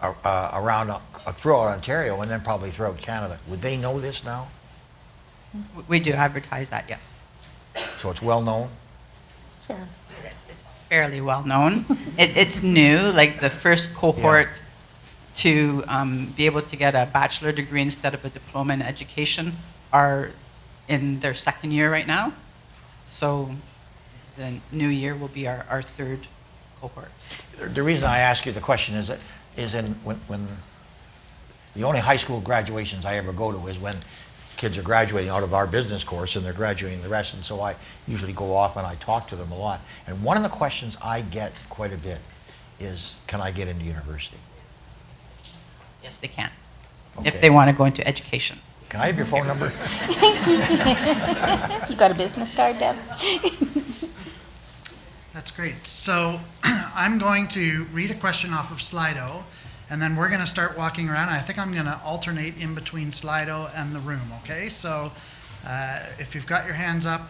around throughout Ontario and then probably throughout Canada, would they know this now? We do advertise that, yes. So it's well known? Fair. It's fairly well known. It's new, like the first cohort to be able to get a bachelor degree instead of a diploma in education are in their second year right now. So the new year will be our third cohort. The reason I ask you the question is when the only high school graduations I ever go to is when kids are graduating out of our business course and they're graduating the rest, and so I usually go off and I talk to them a lot. And one of the questions I get quite a bit is, can I get into university? Yes, they can, Okay. if they want to go into education. Can I have your phone number? You got a business card, Deb? That's great. So I'm going to read a question off of Slido, and then we're going to start walking around. I think I'm going to alternate in between Slido and the room, okay? So if you've got your hands up,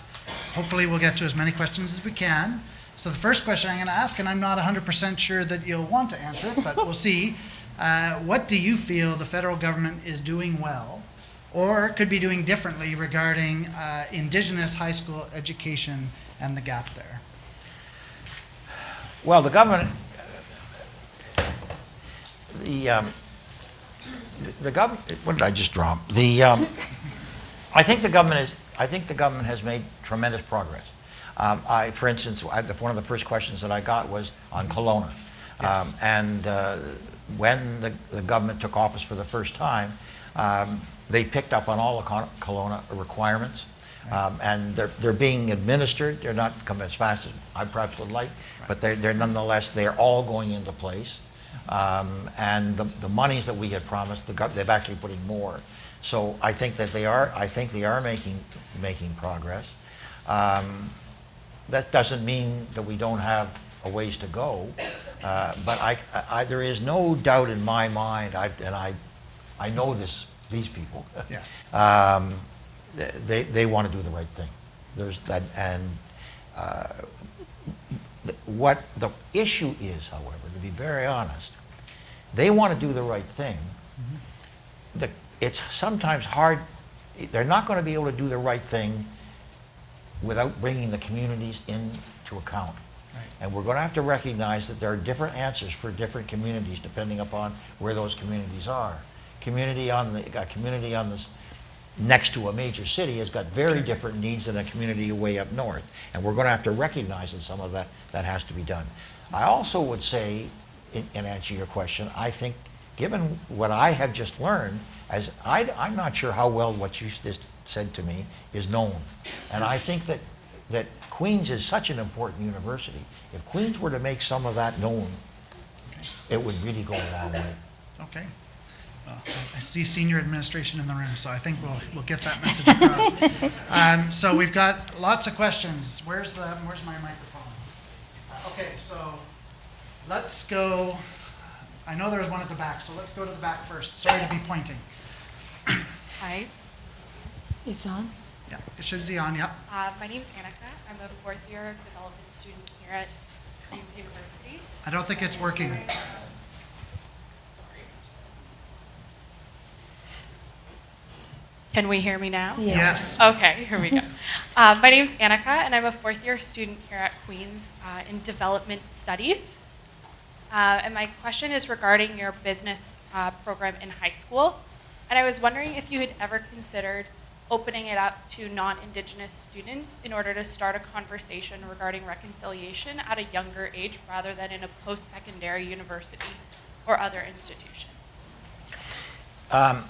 hopefully we'll get to as many questions as we can. So the first question I'm going to ask, and I'm not 100% sure that you'll want to answer it, but we'll see. What do you feel the federal government is doing well or could be doing differently regarding Indigenous high school education and the gap there? Well, the government, the government. What did I just drop? I think the government has made tremendous progress. For instance, one of the first questions that I got was on Kelowna, Yes. and when the government took office for the first time, they picked up on all the Kelowna requirements. And they're being administered. They're not coming as fast as I perhaps would like, but they're nonetheless, they're all going into place. And the monies that we had promised, they've actually put in more. So I think that they are making progress. That doesn't mean that we don't have a ways to go, but there is no doubt in my mind, and I know these people. Yes. They want to do the right thing. There's that, and what the issue is, however, to be very honest, they want to do the right thing. Mm-hmm. It's sometimes hard. They're not going to be able to do the right thing without bringing the communities into account. Right. And we're going to have to recognize that there are different answers for different communities depending upon where those communities are. A community on the next to a major city has got very different needs than a community way up north. And we're going to have to recognize that some of that has to be done. I also would say, in answer your question, I think given what I have just learned, I'm not sure how well what you just said to me is known. And I think that Queen's is such an important university. If Queen's were to make some of that known, it would really go a long way. Okay. I see senior administration in the room, so I think we'll get that message across. So we've got lots of questions. Where's my microphone? Okay, so let's go. I know there was one at the back, so let's go to the back first. Sorry to be pointing. Hi, It's on? Yeah, it should be on. Yeah. my name is Annika. I'm a fourth year development student here at Queen's University. I don't think it's working. Sorry. Can we hear me now? Yeah. Yes. Okay, here we go. My name is Annika, and I'm a fourth year student here at Queen's in development studies. And my question is regarding your business program in high school. And I was wondering if you had ever considered opening it up to non-Indigenous students in order to start a conversation regarding reconciliation at a younger age rather than in a post-secondary university or other institution. I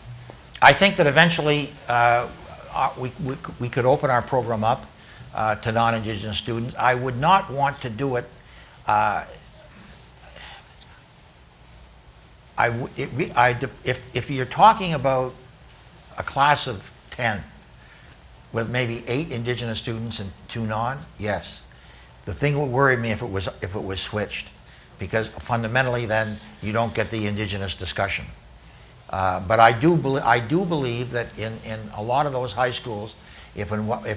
think that eventually we could open our program up to non-Indigenous students. I would not want to do it. If you're talking about a class of 10 with maybe 8 Indigenous students and 2 non, yes. The thing would worry me if it was switched, because fundamentally then you don't get the Indigenous discussion. But I do believe that in a lot of those high schools, if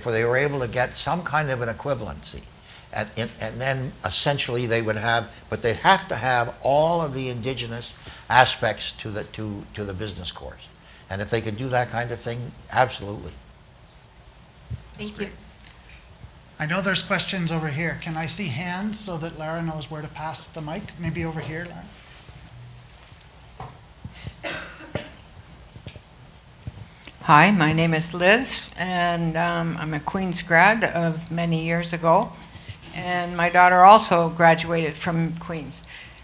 they were able to get some kind of an equivalency, and then essentially they would have, but they'd have to have all of the Indigenous aspects to the business course. And if they could do that kind of thing, absolutely. Thank you. I know there's questions over here. Can I see hands so that Lara knows where to pass the mic? Maybe over here, Lara. Hi, my name is Liz, and I'm a Queen's grad of many years ago, and my daughter also graduated from Queen's.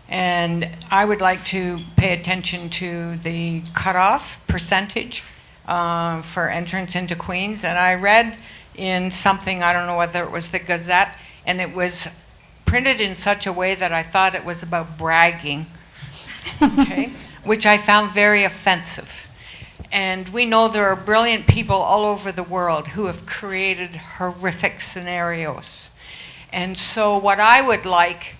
And I would like to pay attention to the cutoff percentage for entrance into Queen's. And I read in something, I don't know whether it was the Gazette, and it was printed in such a way that I thought it was about bragging, okay, which I found very offensive. And we know there are brilliant people all over the world who have created horrific scenarios. And so what I would like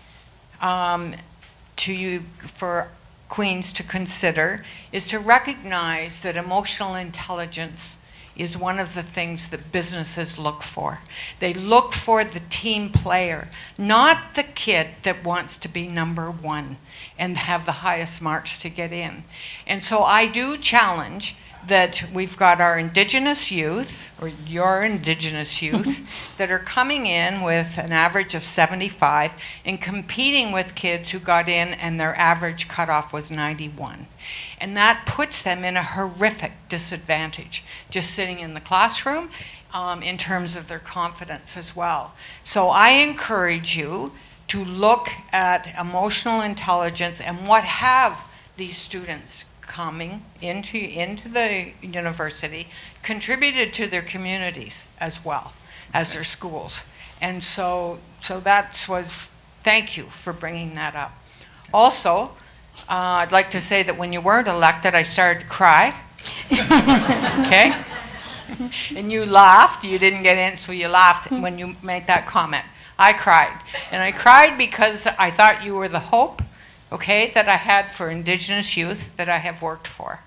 for Queens to consider is to recognize that emotional intelligence is one of the things that businesses look for. They look for the team player, not the kid that wants to be number one and have the highest marks to get in. And so I do challenge that we've got our Indigenous youth, or your Indigenous youth, that are coming in with an average of 75 and competing with kids who got in and their average cutoff was 91. And that puts them in a horrific disadvantage, just sitting in the classroom, in terms of their confidence as well. So I encourage you to look at emotional intelligence and what have these students coming into the university contributed to their communities as well as their schools. And so that was, thank you for bringing that up. Also, I'd like to say that when you weren't elected, I started to cry. Okay? And you laughed, you didn't get in, so you laughed when you made that comment. I cried. And I cried because I thought you were the hope, okay, that I had for Indigenous youth that I have worked for.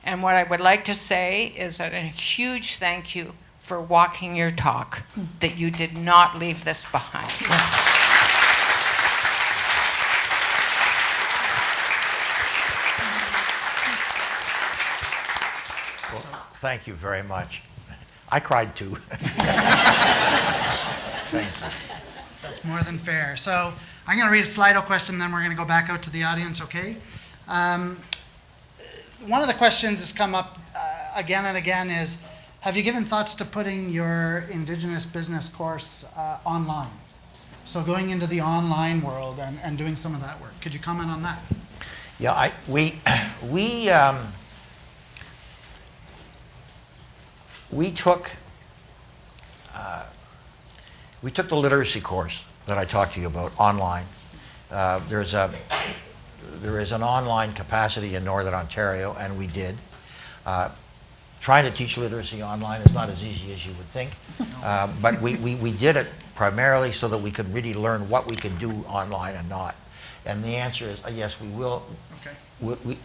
And what I would like to say is that a huge thank you for walking your talk, that you did not leave this behind. Well, thank you very much. I cried too. Thank you. That's more than fair. So I'm going to read a Slido question, then we're going to go back out to the audience, okay? One of the questions that's come up again and again is, have you given thoughts to putting your Indigenous business course online? So going into the online world and doing some of that work. Could you comment on that? Yeah, we took the literacy course that I talked to you about online. There is an online capacity in Northern Ontario, and we did. Trying to teach literacy online is not as easy as you would think, but we did it primarily so that we could really learn what we can do online and not. And the answer is yes, we will. Okay.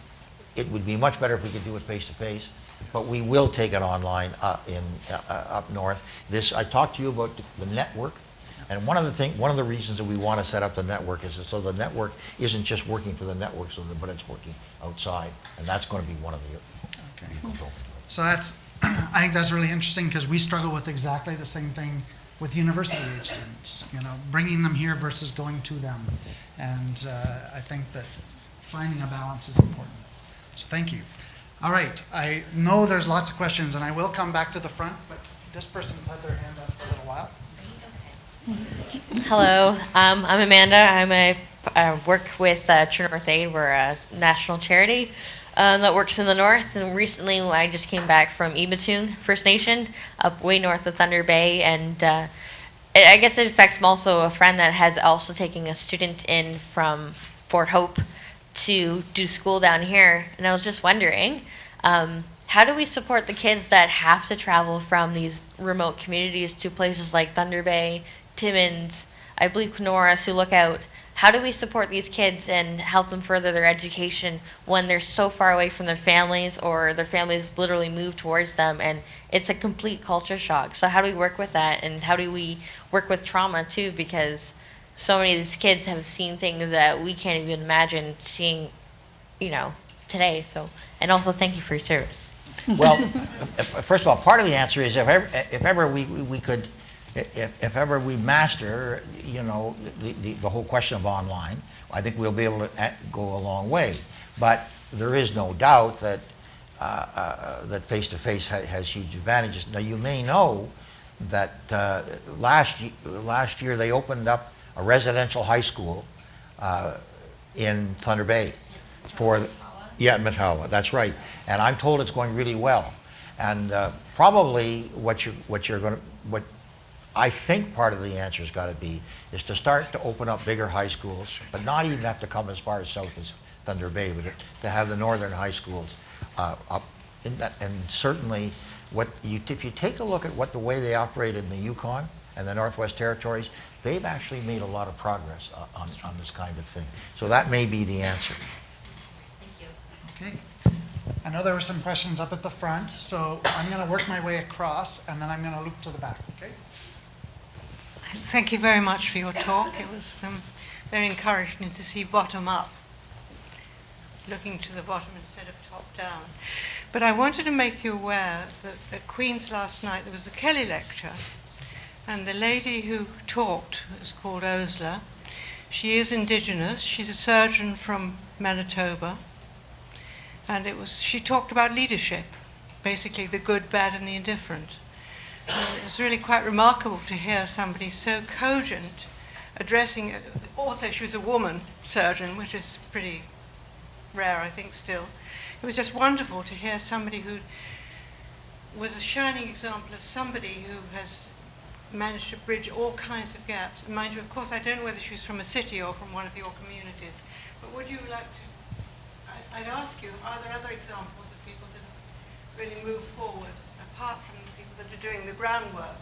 It would be much better if we could do it face to face, but we will take it online up north. I talked to you about the network, and one of the reasons that we want to set up the network is so the network isn't just working for the network, but it's working outside, and that's going to be one of the. Okay. So I think that's really interesting because we struggle with exactly the same thing with university age students, bringing them here versus going to them. And I think that finding a balance is important. So thank you. All right, I know there's lots of questions and I will come back to the front, but this person's had their hand up for a little while. Hello, I'm Amanda. I work with True North Aid. We're a national charity that works in the north, and recently I just came back from Ibatoong First Nation up way north of Thunder Bay, and I guess it affects also a friend that has also taken a student in from Fort Hope to do school down here, and I was just wondering, how do we support the kids that have to travel from these remote communities to places like Thunder Bay, Timmins, I believe Kenora, Sioux Lookout? How do we support these kids and help them further their education when they're so far away from their families, or their families literally move towards them, and it's a complete culture shock? So how do we work with that, and how do we work with trauma too? Because so many of these kids have seen things that we can't even imagine seeing, today. So, and also thank you for your service. Well, first of all, part of the answer is if ever we could. If ever we master, the whole question of online, I think we'll be able to go a long way. But there is no doubt that that face-to-face has huge advantages. Now, you may know that last year they opened up a residential high school in Thunder Bay Matawa. That's right. And I'm told it's going really well. And probably what I think part of the answer has got to be is to start to open up bigger high schools, but not even have to come as far south as Thunder Bay, but to have the northern high schools up in that. And certainly, if you take a look at the way they operate in the Yukon and the Northwest Territories, they've actually made a lot of progress on this kind of thing. So that may be the answer. Okay. I know there were some questions up at the front, so I'm going to work my way across, and then I'm going to loop to the back, okay? Thank you very much for your talk. It was very encouraging to see bottom up, looking to the bottom instead of top down. But I wanted to make you aware that at Queen's last night there was the Kelly lecture, and the lady who talked was called Osla. She is Indigenous. She's a surgeon from Manitoba, and she talked about leadership, basically the good, bad, and the indifferent. It was really quite remarkable to hear somebody so cogent addressing, also she was a woman surgeon, which is pretty rare, I think, still. It was just wonderful to hear somebody who was a shining example of somebody who has managed to bridge all kinds of gaps. And mind you, of course, I don't know whether she was from a city or from one of your communities, but would you like to, I'd ask you, are there other examples of people that have really moved forward, apart from the people that are doing the groundwork?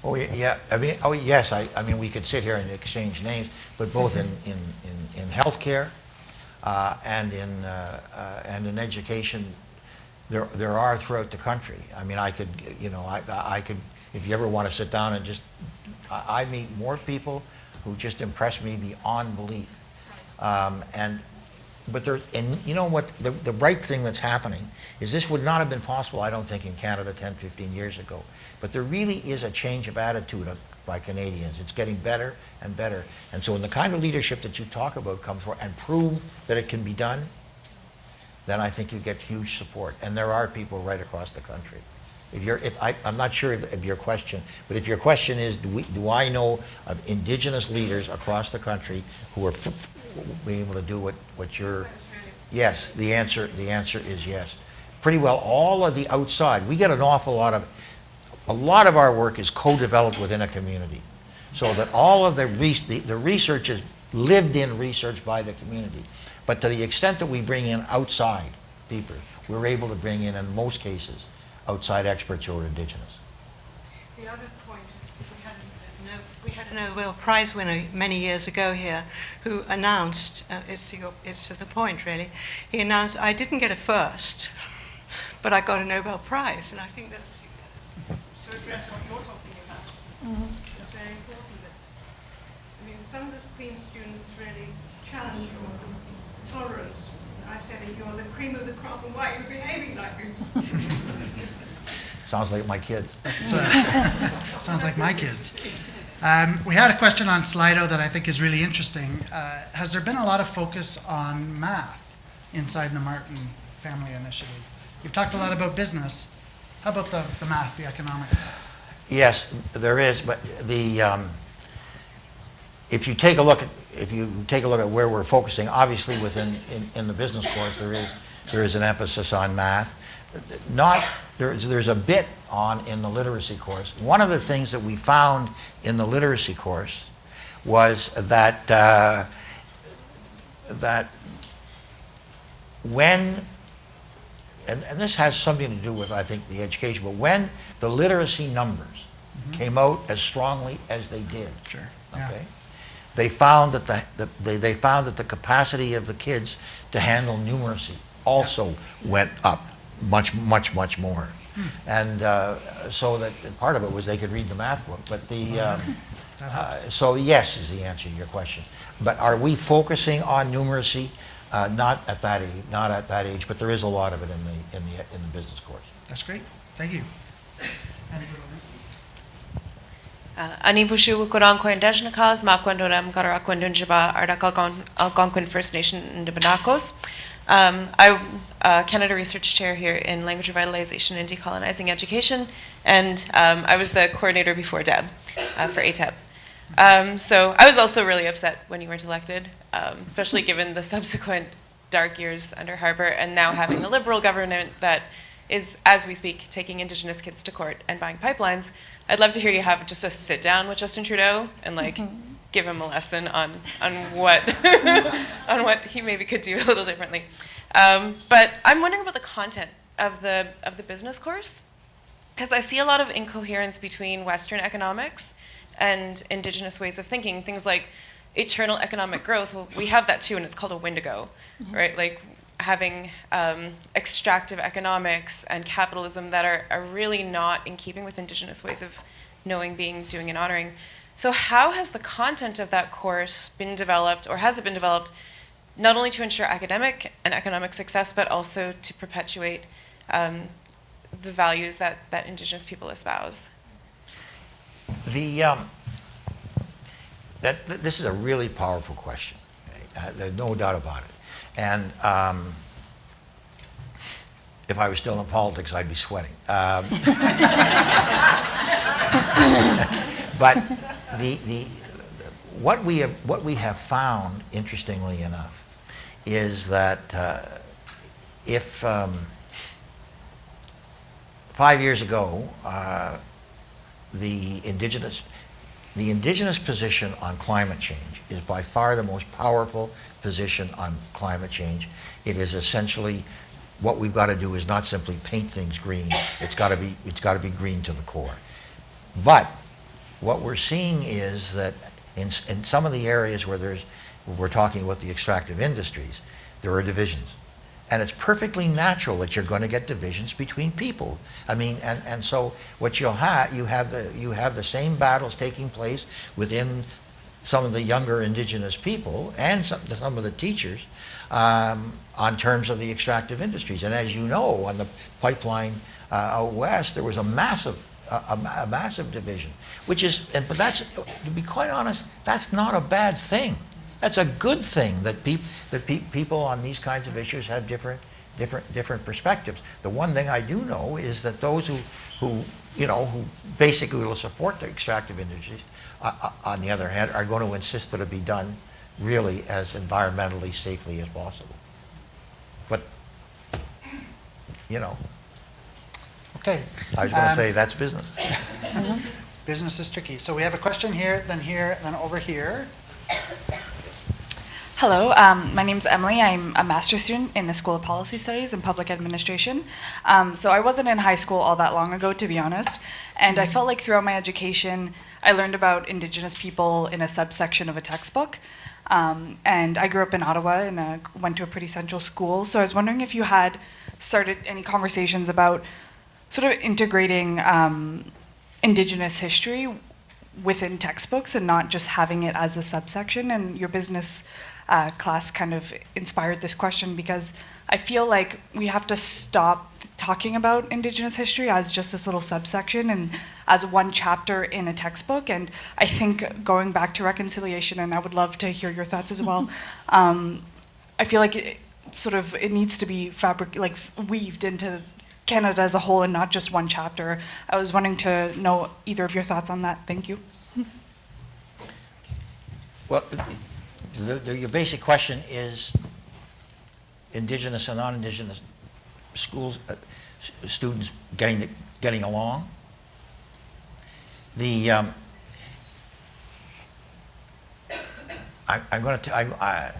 Oh yeah, yes. I mean, we could sit here and exchange names, but both in healthcare and in education, there are throughout the country. I mean, I could, if you ever want to sit down and just, I meet more people who just impress me beyond belief. But you know what, the right thing that's happening is this would not have been possible, I don't think, in Canada 10, 15 years ago. But there really is a change of attitude by Canadians. It's getting better and better. And so when the kind of leadership that you talk about comes forward and prove that it can be done, then I think you get huge support. And there are people right across the country. I'm not sure of your question, but if your question is, do I know of Indigenous leaders across the country who are being able to do what you're, yes, the answer is yes. Pretty well all of the outside, we get an awful lot of, our work is co-developed within a community. So that all of the research is lived-in research by the community. But to the extent that we bring in outside people, we're able to bring in most cases, outside experts who are Indigenous. The other point is we had a Nobel Prize winner many years ago here who announced, it's to the point really, he announced, I didn't get a first, but I got a Nobel Prize. And I think that's to address what you're talking about. It's very important that, I mean, some of the Queen's students really challenge your tolerance. I said, you're the cream of the crop, and why are you behaving like this? Sounds like my kids. Sounds like my kids. We had a question on Slido that I think is really interesting. Has there been a lot of focus on math inside the Martin Family Initiative? You've talked a lot about business. How about the math, the economics? Yes, there is, but if you take a look at where we're focusing, obviously in the business course there is an emphasis on math. There's a bit in the literacy course. One of the things that we found in the literacy course was that when, and this has something to do with, I think, the education, but when the literacy numbers came out as strongly as they did, Sure. okay, Yeah. they found that the capacity of the kids to handle numeracy also went up much more. And so that part of it was they could read the math book. But That helps. so yes is the answer to your question. But are we focusing on numeracy? Not at that age, but there is a lot of it in the business course. That's great. Thank you. Ani bushu kurang kwen deshnakas ma kwendoram kara kwendunjiba ardak Algonquin First Nation in Banacos. I'm Canada Research Chair here in Language Revitalization and Decolonizing Education, and I was the coordinator before Deb for ATEP. So I was also really upset when you weren't elected, especially given the subsequent dark years under Harper, and now having a Liberal government that is, as we speak, taking Indigenous kids to court and buying pipelines. I'd love to hear you have just a sit down with Justin Trudeau and give him a lesson on what on what he maybe could do a little differently. But I'm wondering about the content of the business course, because I see a lot of incoherence between Western economics and Indigenous ways of thinking. Things like eternal economic growth. Well, we have that too, and it's called a Wendigo, right? Like having extractive economics and capitalism that are really not in keeping with Indigenous ways of knowing, being, doing, and honoring. So how has the content of that course been developed, or has it been developed, not only to ensure academic and economic success, but also to perpetuate the values that Indigenous people espouse? This is a really powerful question. There's no doubt about it. And if I was still in politics, I'd be sweating. But what we have found, interestingly enough, is that if 5 years ago the indigenous position on climate change is by far the most powerful position on climate change. It is essentially what we've got to do is not simply paint things green. It's got to be green to the core. But what we're seeing is that in some of the areas where we're talking about the extractive industries, there are divisions. And it's perfectly natural that you're going to get divisions between people. I mean, and so what you have the same battles taking place within some of the younger Indigenous people and some of the teachers on terms of the extractive industries. And as you know, on the pipeline out west, there was a massive division, but that's, to be quite honest, that's not a bad thing. That's a good thing that people on these kinds of issues have different different perspectives. The one thing I do know is that those who basically will support the extractive industries, on the other hand, are going to insist that it be done really as environmentally safely as possible. But, Okay. I was going to say that's business. Business is tricky. So we have a question here, then over here. Hello, my name's Emily. I'm a master's student in the School of Policy Studies and Public Administration. So I wasn't in high school all that long ago, to be honest, and I felt like throughout my education, I learned about Indigenous people in a subsection of a textbook. And I grew up in Ottawa and went to a pretty central school, so I was wondering if you had started any conversations about sort of integrating Indigenous history within textbooks and not just having it as a subsection. And your business class kind of inspired this question because I feel like we have to stop talking about Indigenous history as just this little subsection and as one chapter in a textbook. And I think going back to reconciliation, and I would love to hear your thoughts as well, I feel like it needs to be weaved into Canada as a whole and not just one chapter. I was wanting to know either of your thoughts on that. Thank you. Well, your basic question is Indigenous and non-Indigenous schools, students getting along. I'm going to.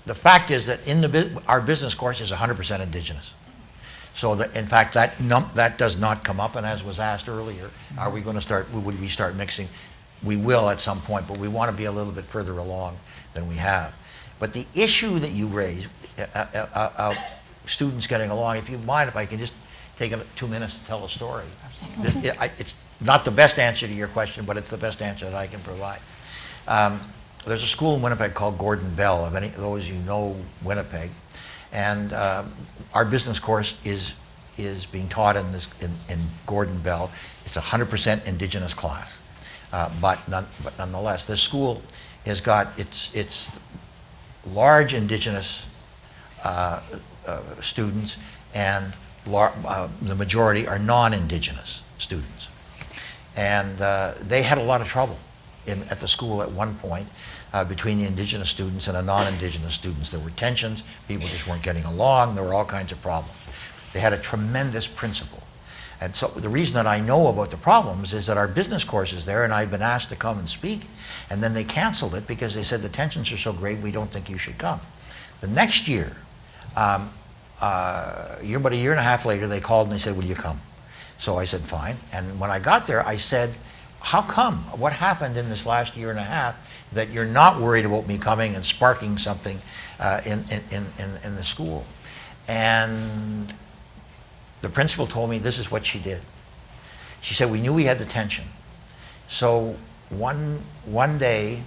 The fact is that our business course is 100% Indigenous. So in fact, that does not come up. And as was asked earlier, are we going to start? Would we start mixing? We will at some point, but we want to be a little bit further along than we have. But the issue that you raise, students getting along, if you mind, if I can just take 2 minutes to tell a story. It's not the best answer to your question, but it's the best answer that I can provide. There's a school in Winnipeg called Gordon Bell, if any of those you know Winnipeg. And our business course is being taught in Gordon Bell. It's a 100% Indigenous class. But nonetheless, this school has got its large Indigenous students, and the majority are non-Indigenous students. And they had a lot of trouble at the school at one point between the Indigenous students and the non-Indigenous students. There were tensions, people just weren't getting along, there were all kinds of problems. They had a tremendous principal. And so the reason that I know about the problems is that our business course is there, and I've been asked to come and speak, and then they canceled it because they said the tensions are so great we don't think you should come. The next year, about a year and a half later, they called and they said, will you come? So I said, fine. And when I got there, I said, how come? What happened in this last year and a half that you're not worried about me coming and sparking something in the school? And the principal told me this is what she did. She said, we knew we had the tension. So one day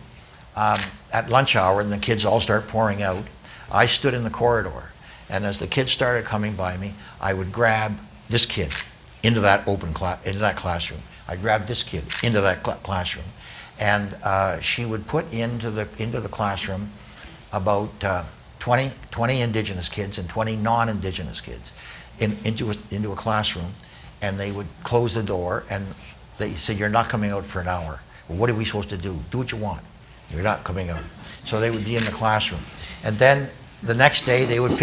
at lunch hour, and the kids all start pouring out, I stood in the corridor. And as the kids started coming by me, I would grab this kid into that classroom. I'd grab this kid into that classroom. And she would put into the classroom about 20 Indigenous kids and 20 non-Indigenous kids into a classroom, and they would close the door, and they said, you're not coming out for an hour. Well, what are we supposed to do? Do what you want. You're not coming out. So they would be in the classroom. And then the next day they would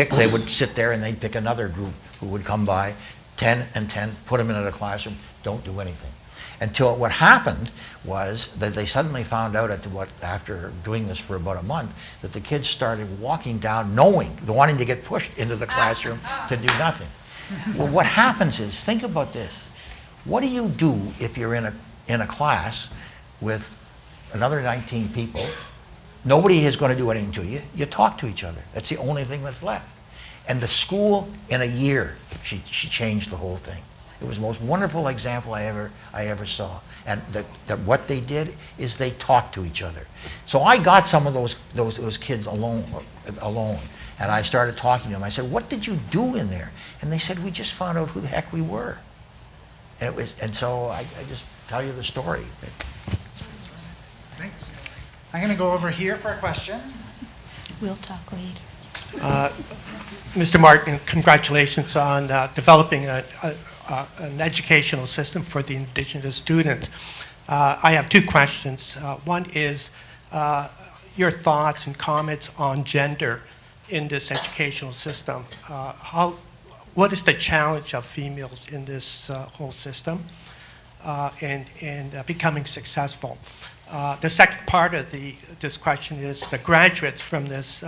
sit there and they'd pick another group who would come by, 10 and 10, put them into the classroom, don't do anything. Until what happened was that they suddenly found out after doing this for about a month, that the kids started walking down wanting to get pushed into the classroom to do nothing. Well, what happens is, think about this. What do you do if you're in a class with another 19 people? Nobody is going to do anything to you. You talk to each other. That's the only thing that's left. And the school, in a year, she changed the whole thing. It was the most wonderful example I ever saw. And that what they did is they talked to each other. So I got some of those kids alone, and I started talking to them. I said, "What did you do in there?" And they said, "We just found out who the heck we were." And so I just tell you the story. Thanks. I'm going to go over here for a question. We'll talk later. Mr. Martin, congratulations on developing an educational system for the Indigenous students. I have two questions. One is your thoughts and comments on gender in this educational system. What is the challenge of females in this whole system and becoming successful? The second part of this question is the graduates from this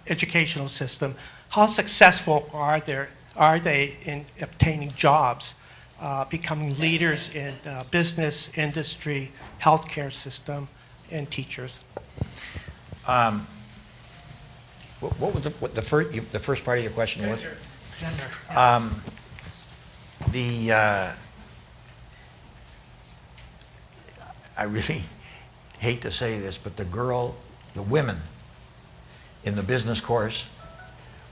educational system. How successful are they in obtaining jobs, becoming leaders in business, industry, healthcare system, and teachers? What was the first part of your question? Gender. I really hate to say this, but the women in the business course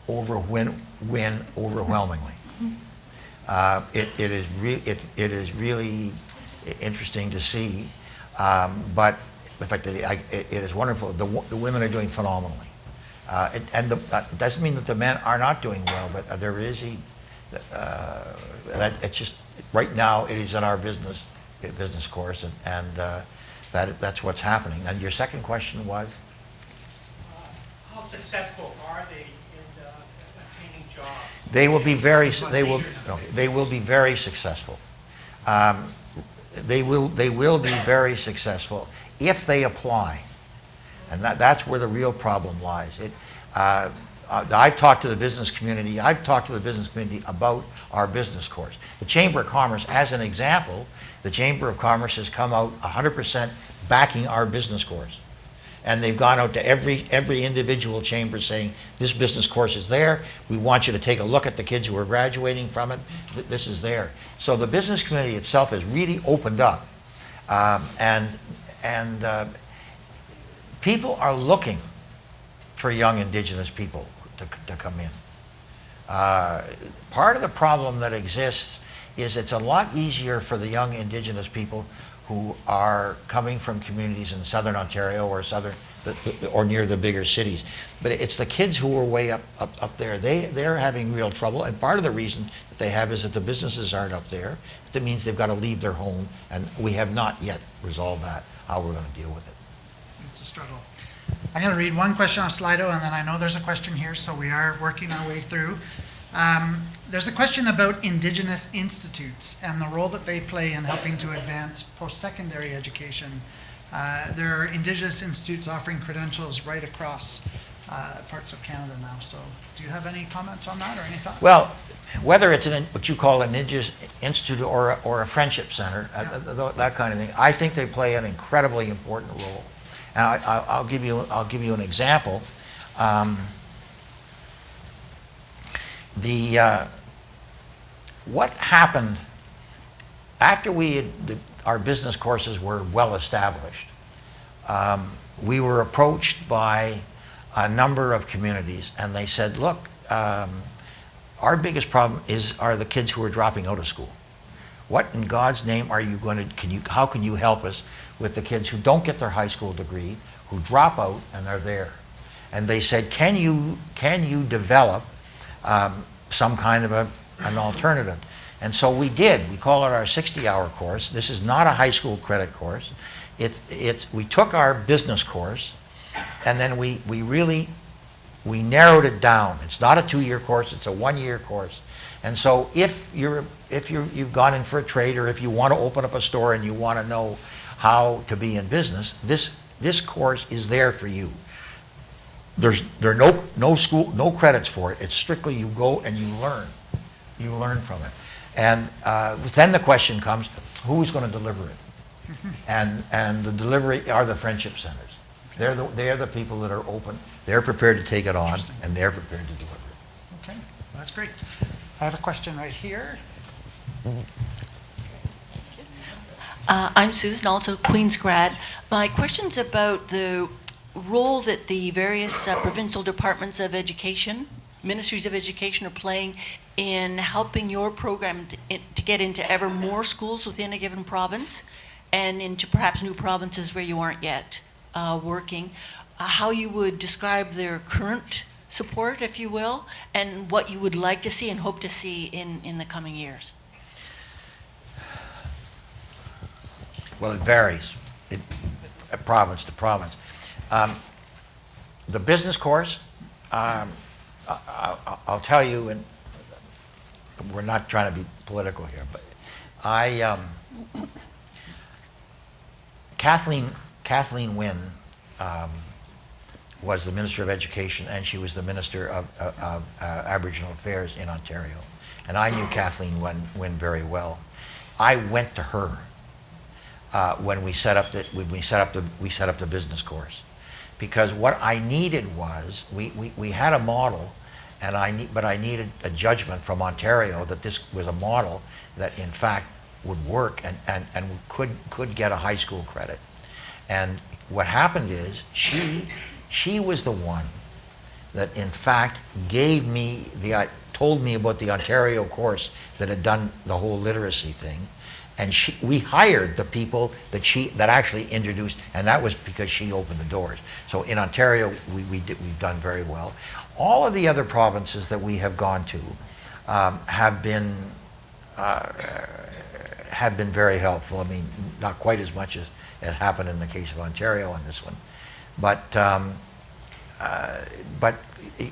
win overwhelmingly. It is really interesting to see, but in fact, it is wonderful. The women are doing phenomenally, and that doesn't mean that the men are not doing well, but there is it's just right now it is in our business course, and that's what's happening. And your second question was? How successful are they in obtaining jobs? They will be very successful. They will be very successful if they apply, and that's where the real problem lies. I've talked to the business community. About our business course. The Chamber of Commerce, as an example, the Chamber of Commerce has come out 100% backing our business course. And they've gone out to every individual chamber saying, this business course is there. We want you to take a look at the kids who are graduating from it. This is there. So the business community itself has really opened up. And people are looking for young Indigenous people to come in. Part of the problem that exists is it's a lot easier for the young Indigenous people who are coming from communities in Southern Ontario or near the bigger cities. But it's the kids who are way up there. They're having real trouble, and part of the reason that they have is that the businesses aren't up there. That means they've got to leave their home, and we have not yet resolved that, how we're going to deal with it. It's a struggle. I'm going to read one question off Slido, and then I know there's a question here, so we are working our way through. There's a question about Indigenous institutes and the role that they play in helping to advance post-secondary education. There are Indigenous institutes offering credentials right across parts of Canada now. So do you have any comments on that or any thoughts? Well, whether it's what you call an Indigenous institute or a friendship center, that kind of thing, I think they play an incredibly important role. And I'll give you an example. What happened after our business courses were well established? We were approached by a number of communities, and they said, "Look, our biggest problem are the kids who are dropping out of school. What in God's name are you going to? How can you help us with the kids who don't get their high school degree, who drop out and are there?" And they said, "Can you develop some kind of an alternative?" And so we did. We call it our 60-hour course. This is not a high school credit course. We took our business course, and then we narrowed it down. It's not a 2-year course. It's a 1-year course. And so if you've gone in for a trade, or if you want to open up a store and you want to know how to be in business, this course is there for you. There are no credits for it. It's strictly you go and you learn. You learn from it. And then the question comes, who's going to deliver it? And the delivery are the friendship centers. They're the people that are open. They're prepared to take it on, and they're prepared to deliver it. Okay, that's great. I have a question right here. I'm Susan, also Queen's grad. My question's about the role that the various provincial departments of education, ministries of education, are playing in helping your program to get into ever more schools within a given province and into perhaps new provinces where you aren't yet working. How you would describe their current support, if you will, and what you would like to see and hope to see in the coming years? Well, it varies, province to province. The business course, I'll tell you, and we're not trying to be political here, but Kathleen Wynne was the Minister of Education, and she was the Minister of Aboriginal Affairs in Ontario. And I knew Kathleen Wynne very well. I went to her when we set up the business course, because what I needed was we had a model, but I needed a judgment from Ontario that this was a model that in fact would work and could get a high school credit. And what happened is she was the one that in fact told me about the Ontario course that had done the whole literacy thing. And we hired the people that actually introduced, and that was because she opened the doors. So in Ontario, we've done very well. All of the other provinces that we have gone to have been very helpful. I mean, not quite as much as happened in the case of Ontario on this one, but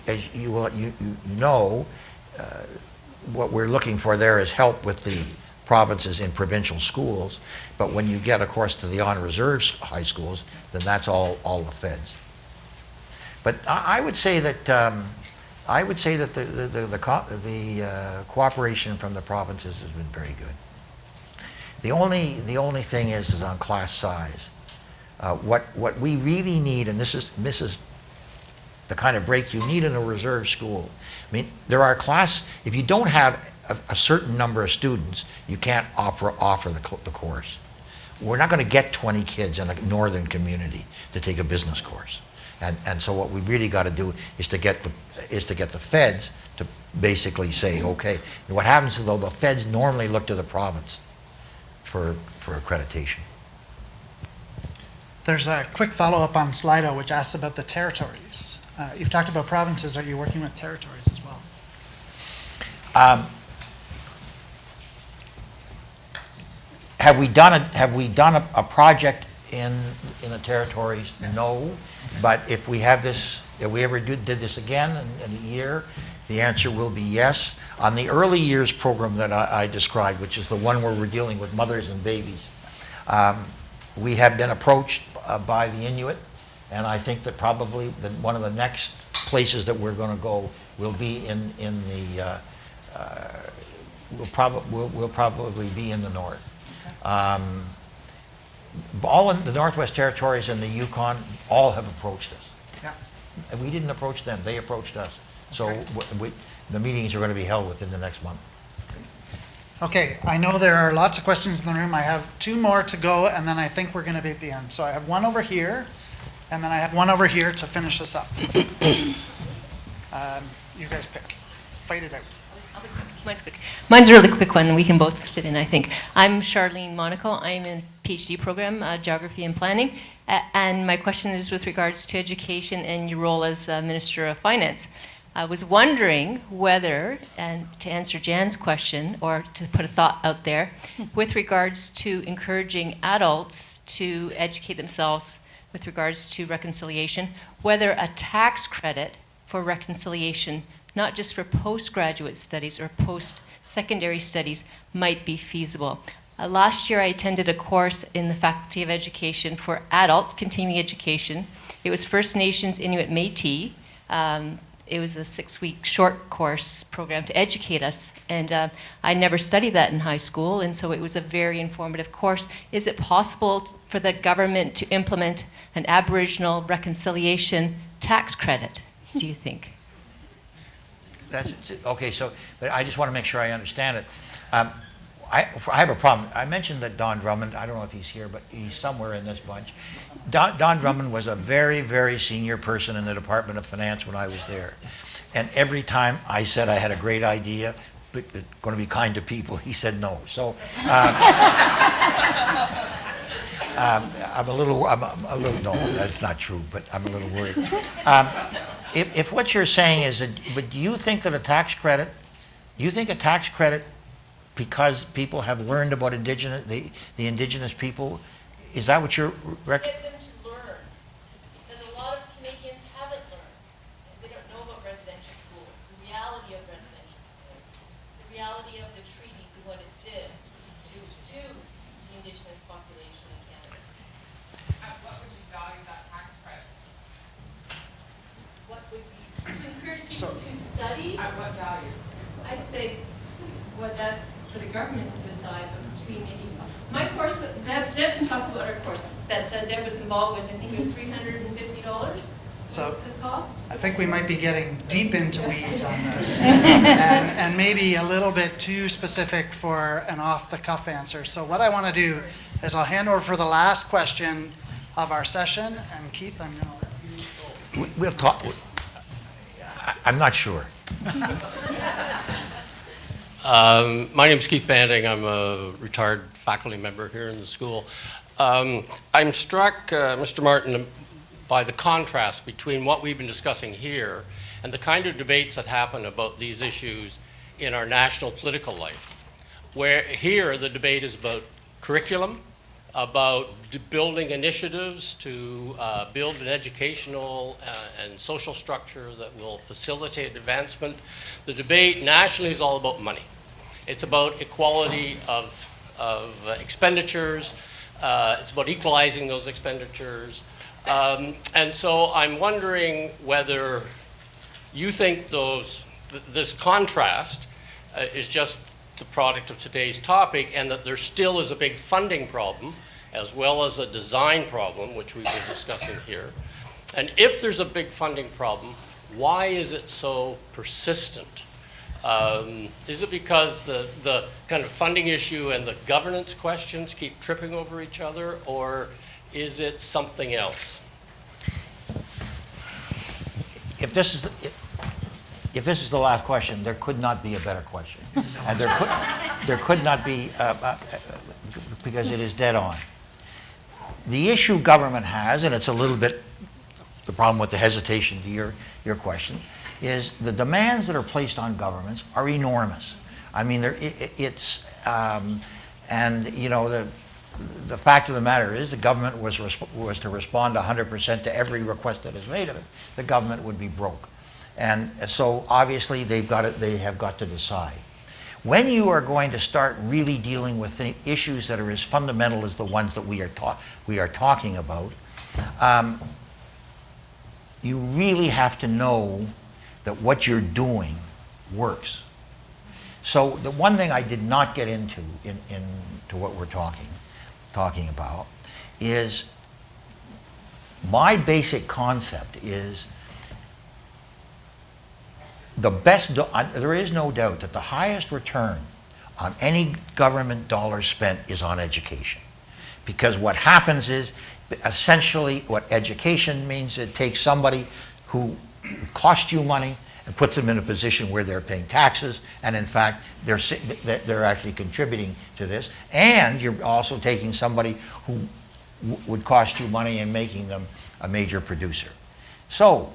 as you know, what we're looking for there is help with the provinces in provincial schools, but when you get, of course, to the on-reserve high schools, then that's all the feds. But I would say that the cooperation from the provinces has been very good. The only thing is on class size. What we really need, and this is the kind of break you need in a reserve school. I mean, there are if you don't have a certain number of students, you can't offer the course. We're not going to get 20 kids in a northern community to take a business course. And so what we really got to do is to get the feds to basically say, okay. And what happens is, though, the feds normally look to the province for accreditation. There's a quick follow-up on Slido which asks about the territories. You've talked about provinces. Are you working with territories as well? Have we done a project in the territories? No. But if we have this, if we ever did this again in a year, the answer will be yes. On the early years program that I described, which is the one where we're dealing with mothers and babies, we have been approached by the Inuit, and I think that probably one of the next places that we're going to go will be in the we'll probably be in the north. All in the Northwest Territories and the Yukon all have approached us. Yeah. And we didn't approach them; they approached us. So the meetings are going to be held within the next month. Okay, I know there are lots of questions in the room. I have two more to go, and then I think we're going to be at the end. So I have one over here, and then I have one over here to finish this up. You guys pick. Fight it out. Mine's quick. Mine's a really quick one. We can both fit in, I think. I'm Charlene Monaco. I'm in a PhD program, Geography and Planning. And my question is with regards to education and your role as Minister of Finance. I was wondering whether, and to answer Jan's question, or to put a thought out there, with regards to encouraging adults to educate themselves with regards to reconciliation, whether a tax credit for reconciliation, not just for postgraduate studies or post-secondary studies, might be feasible. Last year I attended a course in the Faculty of Education for adults, continuing education. It was First Nations Inuit Métis. It was a 6-week short course program to educate us, and I never studied that in high school, and so it was a very informative course. Is it possible for the government to implement an Aboriginal reconciliation tax credit, do you think? Okay, so but I just want to make sure I understand it. I have a problem. I mentioned that Don Drummond, I don't know if he's here, but he's somewhere in this bunch. Don Drummond was a very, very senior person in the Department of Finance when I was there. And every time I said I had a great idea, but going to be kind to people, he said no. So I'm a little, no, that's not true, but I'm a little worried. if what you're saying is that, but do you think that a tax credit, because people have learned about the Indigenous people, is that what you're? Get them to learn, because a lot of Canadians haven't learned. They don't know about residential schools, the reality of residential schools, the reality of the treaties and what it did to the Indigenous population in Canada. What would you value that tax credit? What would be, to encourage people to study? At what value? I'd say, well, that's for the government to decide, but between maybe, my course, Deb can talk about our course that Deb was involved with. I think it was $350 So was the cost. I think we might be getting deep into weeds on this, and maybe a little bit too specific for an off-the-cuff answer. So what I want to do is I'll hand over for the last question of our session, and Keith, I'm going to let you go. We'll talk. I'm not sure. My name is Keith Banding. I'm a retired faculty member here in the school. I'm struck, Mr. Martin, by the contrast between what we've been discussing here and the kind of debates that happen about these issues in our national political life, where here the debate is about curriculum, about building initiatives to build an educational and social structure that will facilitate advancement. The debate nationally is all about money. It's about equality of expenditures. It's about equalizing those expenditures. And so I'm wondering whether you think this contrast is just the product of today's topic, and that there still is a big funding problem as well as a design problem, which we've been discussing here. And if there's a big funding problem, why is it so persistent? Is it because the kind of funding issue and the governance questions keep tripping over each other, or is it something else? If this is the last question, there could not be a better question, and there could not be because it is dead on. The issue government has, and it's a little bit the problem with the hesitation to your question, is the demands that are placed on governments are enormous. I mean, and you know, the fact of the matter is the government was to respond 100% to every request that is made of it. The government would be broke. And so obviously they have got to decide. When you are going to start really dealing with the issues that are as fundamental as the ones that we are talking about, you really have to know that what you're doing works. So the one thing I did not get into what we're talking about is my basic concept is there is no doubt that the highest return on any government dollar spent is on education. Because what happens is, essentially what education means, it takes somebody who costs you money and puts them in a position where they're paying taxes, and in fact they're actually contributing to this. And you're also taking somebody who would cost you money and making them a major producer. So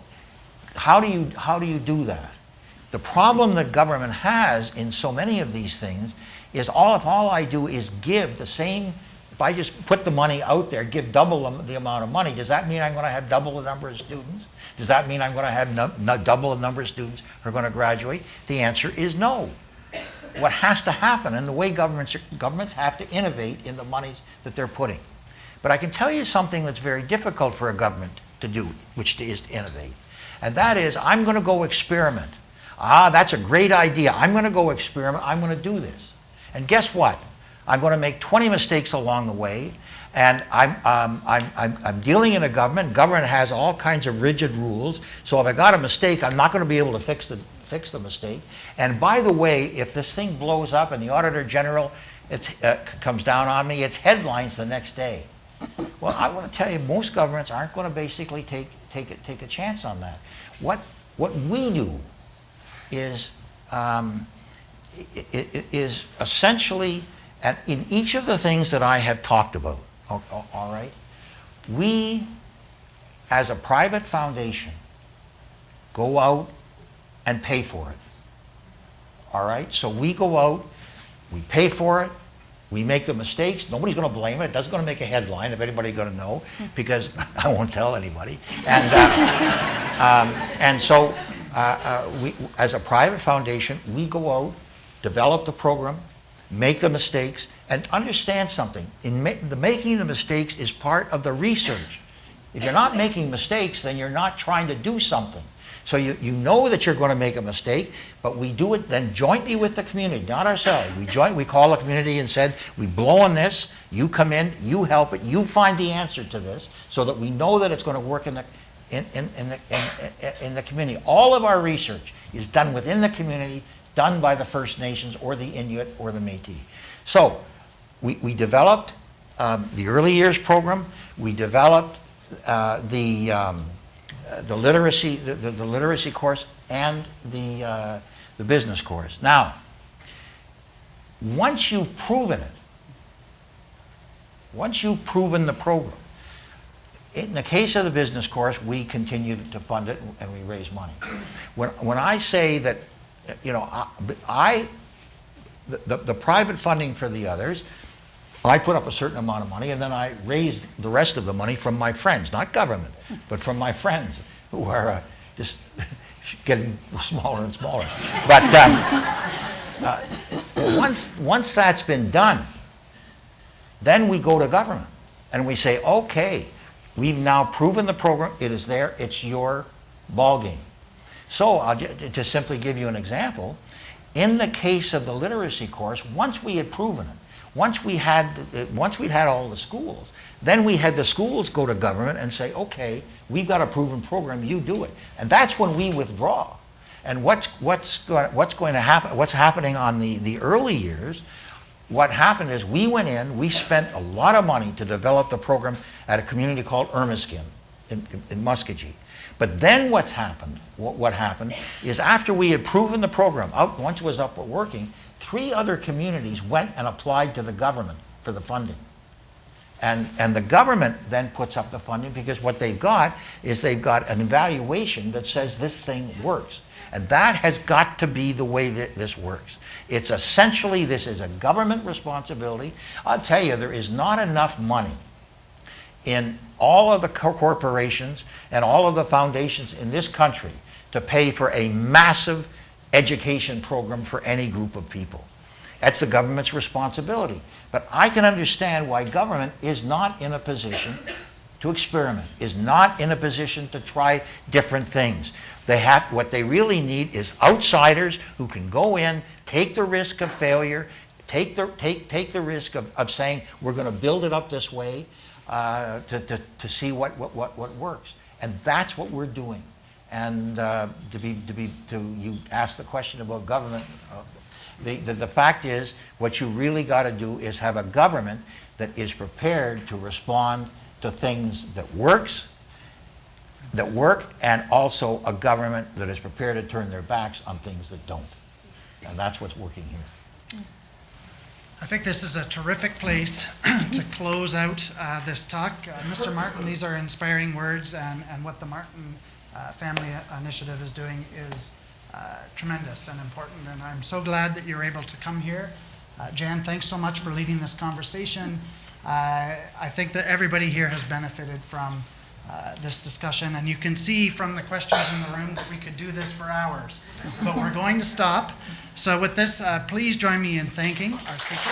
how do you do that? The problem that government has in so many of these things is if all I do is give the same, if I just put the money out there, give double the amount of money, does that mean I'm going to have double the number of students? Does that mean I'm going to have double the number of students who are going to graduate? The answer is no. What has to happen, and the way governments have to innovate in the monies that they're putting. But I can tell you something that's very difficult for a government to do, which is to innovate. And that is, I'm going to go experiment. That's a great idea. I'm going to go experiment. I'm going to do this. And guess what? I'm going to make 20 mistakes along the way. And I'm dealing in a government. Government has all kinds of rigid rules. So if I got a mistake, I'm not going to be able to fix the mistake. And by the way, if this thing blows up and the Auditor General comes down on me, it's headlines the next day. Well, I want to tell you, most governments aren't going to basically take a chance on that. What we do is essentially, and in each of the things that I have talked about, all right, we as a private foundation go out and pay for it. All right? So we go out, we pay for it, we make the mistakes. Nobody's going to blame it. It's going to make a headline if anybody's going to know, because I won't tell anybody. And so we, as a private foundation, we go out, develop the program, make the mistakes, and understand something. The making the mistakes is part of the research. If you're not making mistakes, then you're not trying to do something. So you know that you're going to make a mistake, but we do it then jointly with the community, not ourselves. We call the community and said, we blow on this, you come in, you help it, you find the answer to this, so that we know that it's going to work in the community. All of our research is done within the community, done by the First Nations or the Inuit or the Métis. So we developed the early years program, we developed the literacy course and the business course. Now, once you've proven it, once you've proven the program, in the case of the business course, we continue to fund it and we raise money. When I say that, you know, the private funding for the others, I put up a certain amount of money and then I raised the rest of the money from my friends, not government, but from my friends who are just getting smaller and smaller. But once that's been done, then we go to government and we say, okay, we've now proven the program, it is there, it's your ball game. So I'll just simply give you an example. In the case of the literacy course, once we had proven it, once we'd had all the schools, then we had the schools go to government and say, okay, we've got a proven program, you do it. And that's when we withdraw. And what's going to happen, what's happening on the early years, what happened is we went in, we spent a lot of money to develop the program at a community called Ermiskyn in Muskogee. But then what happened is after we had proven the program, once it was up and working, 3 other communities went and applied to the government for the funding. And the government then puts up the funding because what they've got is they've got an evaluation that says this thing works. And that has got to be the way that this works. It's essentially, this is a government responsibility. I'll tell you, there is not enough money in all of the corporations and all of the foundations in this country to pay for a massive education program for any group of people. That's the government's responsibility. But I can understand why government is not in a position to experiment, is not in a position to try different things. What they really need is outsiders who can go in, take the risk of failure, take the risk of saying, we're going to build it up this way to see what works. And that's what we're doing. And you asked the question about government. The fact is, what you really got to do is have a government that is prepared to respond to things that work, and also a government that is prepared to turn their backs on things that don't. And that's what's working here. I think this is a terrific place to close out this talk. Mr. Martin, these are inspiring words, and what the Martin Family Initiative is doing is tremendous and important, and I'm so glad that you're able to come here. Jan, thanks so much for leading this conversation. I think that everybody here has benefited from this discussion, and you can see from the questions in the room that we could do this for hours, but we're going to stop. So with this, please join me in thanking our speakers.